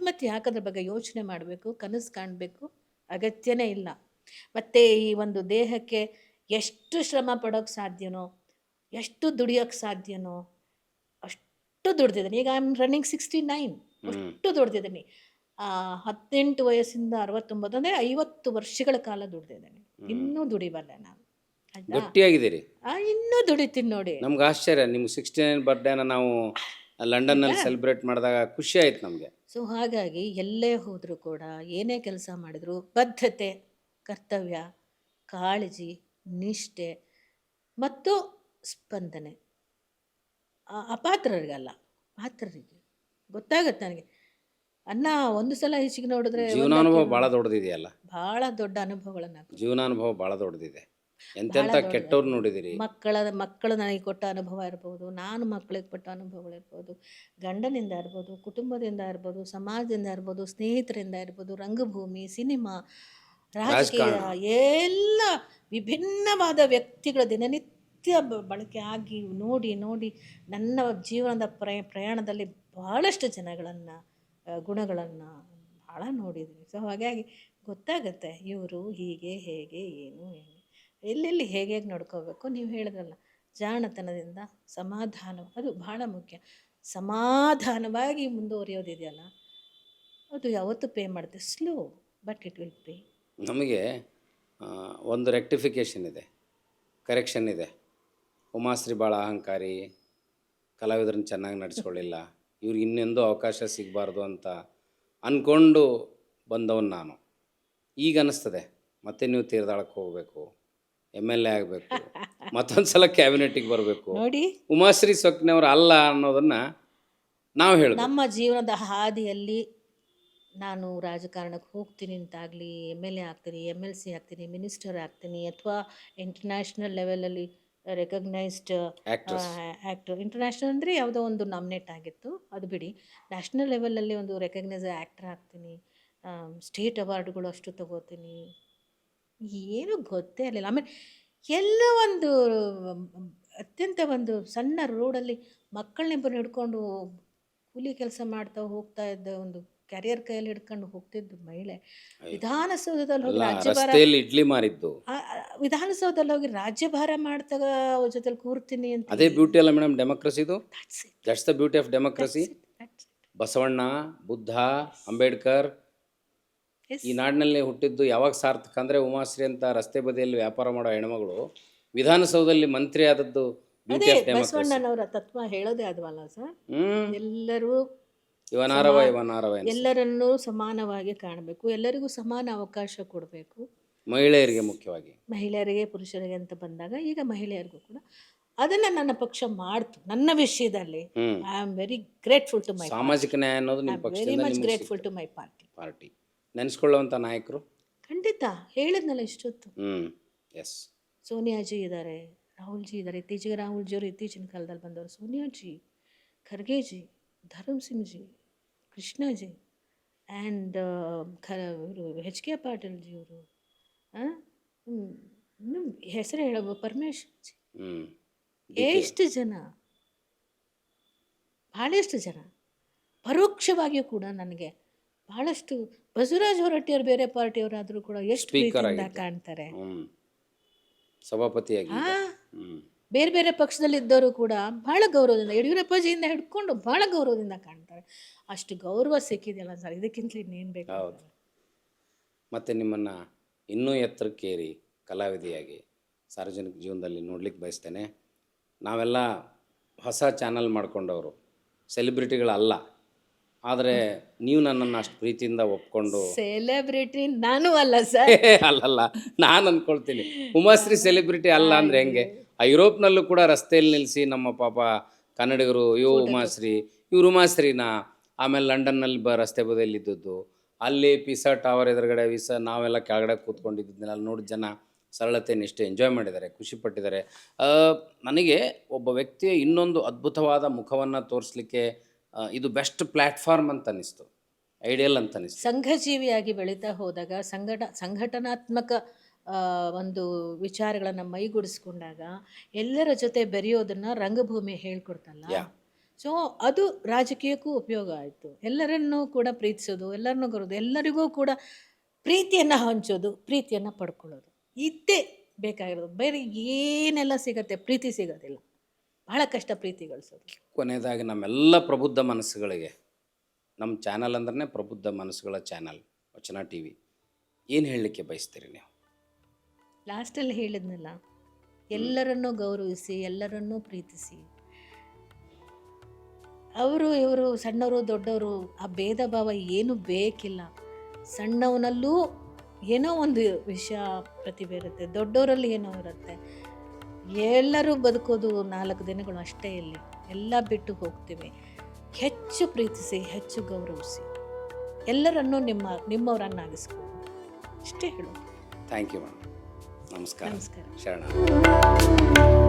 ಮತ್ತೆ ಯಾಕದ್ರ ಬಗ್ಗೆ ಯೋಚನೆ ಮಾಡಬೇಕು, ಕನಸು ಕಾಣಬೇಕು ಅಗತ್ಯನೇ ಇಲ್ಲ. ಮತ್ತು ಈ ಒಂದು ದೇಹಕ್ಕೆ ಎಷ್ಟು ಶ್ರಮ ಪಡೋಕ್ಕೆ ಸಾಧ್ಯನೋ, ಎಷ್ಟು ದುಡಿಯೋಕ್ಕೆ ಸಾಧ್ಯನೋ ಅಷ್ಟು ದುಡ್ದಿದ್ದೀನಿ. ಈಗ ಐ ಆಮ್ ರನ್ನಿಂಗ್ 69, ಅಷ್ಟು ದುಡ್ದಿದ್ದೀನಿ. 18 ವಯಸ್ಸಿಂದ 69 ಅಂದರೆ 50 ವರ್ಷಗಳ ಕಾಲ ದುಡ್ದಿದ್ದೀನಿ. ಇನ್ನೂ ದುಡಿಬಲ್ಲೆ ನಾನು. ಗಟ್ಟಿಯಾಗಿದ್ದೀರಿ. ಇನ್ನೂ ದುಡಿತೀನಿ ನೋಡಿ. ನಮ್ಗೆ ಆಶ್ಚರ್ಯ, ನಿಮ್ಗೆ 69 ಬರ್ಡೇನ ನಾವು ಲಂಡನ್ನಲ್ಲಿ ಸೆಲೆಬ್ರೇಟ್ ಮಾಡಿದಾಗ ಖುಷಿ ಆಯ್ತು ನಮಗೆ. ಸೊ ಹಾಗಾಗಿ ಎಲ್ಲೇ ಹೋದರೂ ಕೂಡ, ಏನೇ ಕೆಲಸ ಮಾಡಿದ್ರು ಬದ್ಧತೆ, ಕರ್ತವ್ಯ, ಕಾಳಜಿ, ನಿಷ್ಠೆ ಮತ್ತು ಸ್ಪಂದನೆ. ಅಪಾತ್ರರಿಗಲ್ಲ, ಪಾತ್ರರಿಗೆ ಗೊತ್ತಾಗತ್ತೆ ನನಗೆ. ಅನ್ನ ಒಂದು ಸಲ ಹೆಚ್ಚಿಗೆ ನೋಡಿದ್ರೆ ಜೀವನಾನುಭವ ಭಾಳ ದೊಡ್ಡದಿದೆಯಲ್ಲ. ಭಾಳ ದೊಡ್ಡ ಅನುಭವಗಳನ್ನು, ಜೀವನಾನುಭವ ಭಾಳ ದೊಡ್ಡದಿದೆ. ಎಂತೆಂಥ ಕೆಟ್ಟವ್ರು ನೋಡಿದಿರಿ. ಮಕ್ಕಳು ನನಗೆ ಕೊಟ್ಟ ಅನುಭವ ಇರ್ಬೋದು, ನಾನು ಮಕ್ಕಳಿಗೆ ಕೊಟ್ಟ ಅನುಭವಗಳಿರ್ಬೋದು, ಗಂಡನಿಂದ ಇರ್ಬೋದು, ಕುಟುಂಬದಿಂದ ಇರ್ಬೋದು, ಸಮಾಜದಿಂದ ಇರ್ಬೋದು, ಸ್ನೇಹಿತರಿಂದ ಇರ್ಬೋದು, ರಂಗಭೂಮಿ, ಸಿನಿಮಾ, ರಾಜಕೀಯ, ಎಲ್ಲ ವಿಭಿನ್ನವಾದ ವ್ಯಕ್ತಿಗಳ ದಿನನಿತ್ಯ ಬಳಕೆ ಆಗಿ ನೋಡಿ ನೋಡಿ ನನ್ನ ಜೀವನದ ಪ್ರಯಾಣದಲ್ಲಿ ಭಾಳಷ್ಟು ಜನಗಳನ್ನು, ಗುಣಗಳನ್ನು ಭಾಳ ನೋಡಿದ್ದೀನಿ. ಸೊ ಹಾಗಾಗಿ ಗೊತ್ತಾಗುತ್ತೆ ಇವರು ಹೀಗೆ, ಹೇಗೆ, ಏನು ಎಲ್ಲೆಲ್ಲಿ ಹೇಗೆ ನಡ್ಕೋಬೇಕು. ನೀವು ಹೇಳಿದ್ರಲ್ಲ, ಜಾಣತನದಿಂದ ಸಮಾಧಾನ, ಅದು ಭಾಳ ಮುಖ್ಯ. ಸಮಾಧಾನವಾಗಿ ಮುಂದುವರಿಯೋದಿದೆಯಲ್ಲ, ಅದು ಯಾವತ್ತೂ ಪೇ ಮಾಡುತ್ತೆ. Slow but it will pay. ನಮಗೆ ಒಂದು ರೆಕ್ಟಿಫಿಕೇಷನ್ ಇದೆ, ಕರೆಕ್ಷನ್ ಇದೆ. ಉಮಾಶ್ರೀ ಭಾಳ ಅಹಂಕಾರಿ, ಕಲಾವಿದರನ್ನ ಚೆನ್ನಾಗಿ ನಡೆಸ್ಕೊಳ್ಳಿಲ್ಲ, ಇವ್ರಿಗೆ ಇನ್ನೊಂದು ಅವಕಾಶ ಸಿಗಬಾರ್ದು ಅಂತ ಅಂದ್ಕೊಂಡು ಬಂದವನು ನಾನು. ಈಗ ಅನ್ನಿಸ್ತದೆ ಮತ್ತೆ ನೀವು ತೀರ್ದಾಳಕ್ಕೆ ಹೋಗಬೇಕು, MLA ಆಗಬೇಕು, ಮತ್ತೊಂದು ಸಲ ಕ್ಯಾಬಿನೆಟಿಗೆ ಬರಬೇಕು. ನೋಡಿ, ಉಮಾಶ್ರೀ ಸೊಕ್ಕಿನವ್ರು ಅಲ್ಲ ಅನ್ನೋದನ್ನು ನಾವು ಹೇಳೋದು. ನಮ್ಮ ಜೀವನದ ಹಾದಿಯಲ್ಲಿ ನಾನು ರಾಜಕಾರಣಕ್ಕೆ ಹೋಗ್ತೀನಿ ಅಂತಾಗಲಿ, MLA ಆಗ್ತೀನಿ, MLC ಆಗ್ತೀನಿ, ಮಿನಿಸ್ಟರ್ ಆಗ್ತೀನಿ, ಅಥವಾ ಇಂಟರ್ನ್ಯಾಷನಲ್ ಲೆವೆಲಲ್ಲಿ ರೆಕಗ್ನೈಸ್ಡ್ ಆ್ಯಕ್ಟರ್, ಇಂಟರ್ನ್ಯಾಷನಲ್ ಅಂದರೆ ಯಾವುದೋ ಒಂದು ನಾಮಿನೇಟ್ ಆಗಿತ್ತು, ಅದು ಬಿಡಿ, ನ್ಯಾಷನಲ್ ಲೆವೆಲಲ್ಲಿ ಒಂದು ರೆಕಗ್ನೈಸ್ಡ್ ಆ್ಯಕ್ಟರ್ ಆಗ್ತೀನಿ, ಸ್ಟೇಟ್ ಅವಾರ್ಡ್ಗಳು ಅಷ್ಟು ತಗೋತೀನಿ, ಏನು ಗೊತ್ತೇ ಇರಲಿಲ್ಲ. ಆಮೇಲೆ ಎಲ್ಲ ಒಂದು ಅತ್ಯಂತ ಒಂದು ಸಣ್ಣ ರೋಡಲ್ಲಿ ಮಕ್ಕಳನ್ನಿಬ್ಬರು ಹಿಡ್ಕೊಂಡು ಕೂಲಿ ಕೆಲಸ ಮಾಡ್ತಾ ಹೋಗ್ತಾ ಇದ್ದ ಒಂದು ಕ್ಯಾರಿಯರ್ ಕೈಯಲ್ಲಿ ಹಿಡ್ಕೊಂಡು ಹೋಗ್ತಿದ್ದು ಮಹಿಳೆ ವಿಧಾನಸೌಧದಲ್ಲಿ ಹೋಗಿ ರಾಜ್ಯಭಾರ, ಇಡ್ಲಿ ಮಾರಿದ್ದು, ವಿಧಾನಸೌಧದಲ್ಲಿ ಹೋಗಿ ರಾಜ್ಯಭಾರ ಮಾಡ್ದಾಗ ಅವ್ರ ಜೊತೆಲಿ ಕೂರ್ತೀನಿ ಅಂತ. ಅದೇ ಬ್ಯೂಟಿ ಅಲ್ಲ ಮೇಡಮ್ ಡೆಮೋಕ್ರಸಿದು. That's the beauty of democracy. Basavanna, Buddha, Ambedkar ಈ ನಾಡಿನಲ್ಲಿ ಹುಟ್ಟಿದ್ದು ಯಾವಾಗ ಸಾರ್ಥಕ ಅಂದರೆ, ಉಮಾಶ್ರೀ ಅಂತ ರಸ್ತೆ ಬದಿಯಲ್ಲಿ ವ್ಯಾಪಾರ ಮಾಡೋ ಹೆಣ್ಮಗಳು ವಿಧಾನಸೌಧದಲ್ಲಿ ಮಂತ್ರಿ ಆದದ್ದು ಬ್ಯೂಟಿ ಆಫ್ ಡೆಮೋಕ್ರಸಿ. ಬಸವಣ್ಣನವರ ತತ್ವ ಹೇಳೋದೇ ಅದವಲ್ಲ ಸರ್. ಎಲ್ಲರೂ ಎಲ್ಲರನ್ನೂ ಸಮಾನವಾಗಿ ಕಾಣಬೇಕು, ಎಲ್ಲರಿಗೂ ಸಮಾನ ಅವಕಾಶ ಕೊಡಬೇಕು. ಮಹಿಳೆಯರಿಗೆ ಮುಖ್ಯವಾಗಿ, ಮಹಿಳೆಯರಿಗೆ ಪುರುಷರಿಗೆ ಅಂತ ಬಂದಾಗ ಈಗ ಮಹಿಳೆಯರಿಗೂ ಕೂಡ ಅದನ್ನು ನನ್ನ ಪಕ್ಷ ಮಾಡ್ತು ನನ್ನ ವಿಷಯದಲ್ಲಿ. I am very grateful to my ಸಾಮಾಜಿಕ ನ್ಯಾಯ ಅನ್ನೋದು ನಿಮ್ಮ ವೆರಿ ಪಕ್ಷದಿಂದ much grateful to my party. ನೆನೆಸ್ಕೊಳ್ಳುವಂಥ ನಾಯಕರು ಖಂಡಿತ ಹೇಳಿದ್ನಲ್ಲ ಇಷ್ಟೊತ್ತು. ಎಸ್. ಸೋನಿಯಾಜಿ ಇದ್ದಾರೆ, ರಾಹುಲ್ಜಿ ಇದ್ದಾರೆ. ಇತ್ತೀಚೆಗೆ ರಾಹುಲ್ಜಿಯವರು ಇತ್ತೀಚಿನ ಕಾಲದಲ್ಲಿ ಬಂದವರು. ಸೋನಿಯಾಜಿ, ಖರ್ಗೆಜಿ, ಧರ್ಮ್ ಸಿಂಗ್ ಜಿ, ಕೃಷ್ಣಾಜಿ ಆ್ಯಂಡ್ ಇವರು ಎಚ್ ಕೆ ಪಾಟೀಲ್ ಜಿ ಅವರು, ಹೆಸರು ಹೇಳೋ ಪರಮೇಶ್ವರ್ ಜಿ, ಎಷ್ಟು ಜನ, ಭಾಳಷ್ಟು ಜನ ಪರೋಕ್ಷವಾಗಿಯೂ ಕೂಡ ನನಗೆ ಭಾಳಷ್ಟು. ಬಸವರಾಜ ಹೊರಟ್ಟಿಯವರು ಬೇರೆ ಪಾರ್ಟಿಯವರಾದರೂ ಕೂಡ ಎಷ್ಟು ಪ್ರೀತಿಯಿಂದ ಕಾಣ್ತಾರೆ. ಸಭಾಪತಿಯಾಗಿ ಬೇರೆ ಬೇರೆ ಪಕ್ಷದಲ್ಲಿದ್ದವರು ಕೂಡ ಭಾಳ ಗೌರವದಿಂದ, ಯಡಿಯೂರಪ್ಪಾಜಿಯಿಂದ ಹಿಡ್ಕೊಂಡು ಭಾಳ ಗೌರವದಿಂದ ಕಾಣ್ತಾರೆ. ಅಷ್ಟು ಗೌರವ ಸಿಕ್ಕಿದೆಯಲ್ಲ ಸರ್, ಇದಕ್ಕಿಂತ ಇನ್ನೇನು ಬೇಕು. ಹೌದು. ಮತ್ತು ನಿಮ್ಮನ್ನು ಇನ್ನೂ ಎತ್ತರಕ್ಕೇರಿ ಕಲಾವಿದೆಯಾಗಿ ಸಾರ್ವಜನಿಕ ಜೀವನದಲ್ಲಿ ನೋಡ್ಲಿಕ್ಕೆ ಬಯಸ್ತೇನೆ. ನಾವೆಲ್ಲ ಹೊಸ ಚಾನಲ್ ಮಾಡ್ಕೊಂಡವರು, ಸೆಲೆಬ್ರಿಟಿಗಳಲ್ಲ. ಆದರೆ ನೀವು ನನ್ನನ್ನು ಅಷ್ಟು ಪ್ರೀತಿಯಿಂದ ಒಪ್ಕೊಂಡು. ಸೆಲೆಬ್ರಿಟಿ ನಾನು ಅಲ್ಲ ಸರ್. ಅಲ್ಲಲ್ಲ, ನಾನು ಅಂದ್ಕೊಳ್ತೀನಿ ಉಮಾಶ್ರೀ ಸೆಲೆಬ್ರಿಟಿ ಅಲ್ಲ ಅಂದರೆ ಹೆಂಗೆ? ಆ ಯುರೋಪ್ನಲ್ಲೂ ಕೂಡ ರಸ್ತೆಯಲ್ಲಿ ನಿಲ್ಲಿಸಿ ನಮ್ಮ ಪಾಪ ಕನ್ನಡಿಗರು ಉಮಾಶ್ರೀ, ಇವ್ರು ಉಮಾಶ್ರೀನಾ. ಆಮೇಲೆ ಲಂಡನ್ನಲ್ಲಿ ರಸ್ತೆ ಬದಿಯಲ್ಲಿದ್ದದ್ದು, ಅಲ್ಲಿ ಪಿಸಾ ಟವರ್ ಎದುರುಗಡೆ ನಾವೆಲ್ಲ ಕೆಳಗಡೆ ಕೂತ್ಕೊಂಡಿದ್ದನ್ನೆಲ್ಲ ಅಲ್ಲಿ ನೋಡಿ ಜನ ಸರಳತೆಯನ್ನು ಎಷ್ಟು ಎಂಜಾಯ್ ಮಾಡಿದ್ದಾರೆ, ಖುಷಿಪಟ್ಟಿದ್ದಾರೆ. ನನಗೆ ಒಬ್ಬ ವ್ಯಕ್ತಿಯ ಇನ್ನೊಂದು ಅದ್ಭುತವಾದ ಮುಖವನ್ನು ತೋರಿಸ್ಲಿಕ್ಕೆ ಇದು ಬೆಸ್ಟ್ ಪ್ಲ್ಯಾಟ್ಫಾರ್ಮ್ ಅಂತ ಅನ್ನಿಸ್ತು, ಐಡಿಯಲ್ ಅಂತ ಅನ್ನಿಸ್ತು. ಸಂಘಜೀವಿಯಾಗಿ ಬೆಳೀತಾ ಹೋದಾಗ, ಸಂಘಟನಾತ್ಮಕ ಒಂದು ವಿಚಾರಗಳನ್ನು ಮೈಗೂಡಿಸ್ಕೊಂಡಾಗ ಎಲ್ಲರ ಜೊತೆ ಬೆರೆಯೋದನ್ನು ರಂಗಭೂಮಿ ಹೇಳ್ಕೊಡ್ತಲ್ಲ. ಸೊ ಅದು ರಾಜಕೀಯಕ್ಕೂ ಉಪಯೋಗ ಆಯಿತು. ಎಲ್ಲರನ್ನೂ ಕೂಡ ಪ್ರೀತಿಸೋದು, ಎಲ್ಲರನ್ನೂ ಗೌರವ, ಎಲ್ಲರಿಗೂ ಕೂಡ ಪ್ರೀತಿಯನ್ನು ಹಂಚೋದು, ಪ್ರೀತಿಯನ್ನು ಪಡ್ಕೊಳ್ಳೋದು, ಇದೇ ಬೇಕಾಗಿರೋದು. ಬೇರೆ ಏನೆಲ್ಲ ಸಿಗತ್ತೆ, ಪ್ರೀತಿ ಸಿಗೋದಿಲ್ಲ. ಬಹಳ ಕಷ್ಟ ಪ್ರೀತಿ ಗಳಿಸೋದು. ಕೊನೆಯದಾಗಿ ನಮ್ಮೆಲ್ಲ ಪ್ರಬುದ್ಧ ಮನಸ್ಸುಗಳಿಗೆ, ನಮ್ಮ ಚಾನಲ್ ಅಂದ್ರೆ ಪ್ರಬುದ್ಧ ಮನಸ್ಸುಗಳ ಚಾನಲ್ ವಚನ TV, ಏನು ಹೇಳಲಿಕ್ಕೆ ಬಯಸ್ತೀರಿ ನೀವು? ಲಾಸ್ಟಲ್ಲಿ ಹೇಳಿದ್ನಲ್ಲ, ಎಲ್ಲರನ್ನೂ ಗೌರವಿಸಿ, ಎಲ್ಲರನ್ನೂ ಪ್ರೀತಿಸಿ. ಅವರು ಇವರು ಸಣ್ಣವರು ದೊಡ್ಡವರು ಆ ಭೇದ ಭಾವ ಏನು ಬೇಕಿಲ್ಲ. ಸಣ್ಣವನಲ್ಲೂ ಏನೋ ಒಂದು ವಿಷಯ ಪ್ರತಿಭೆ ಇರುತ್ತೆ, ದೊಡ್ಡವರಲ್ಲಿ ಏನೋ ಇರುತ್ತೆ. ಎಲ್ಲರೂ ಬದುಕೋದು 4 ದಿನಗಳು ಅಷ್ಟೇ. ಇಲ್ಲಿ ಎಲ್ಲ ಬಿಟ್ಟು ಹೋಗ್ತೀವಿ. ಹೆಚ್ಚು ಪ್ರೀತಿಸಿ, ಹೆಚ್ಚು ಗೌರವಿಸಿ, ಎಲ್ಲರನ್ನೂ ನಿಮ್ಮವರನ್ನಾಗಿಸ್ಕೊಂಡು, ಅಷ್ಟೇ ಹೇಳೋದು. Thank you madam. ನಮಸ್ಕಾರ. ನಮಸ್ಕಾರ. ಶರಣ.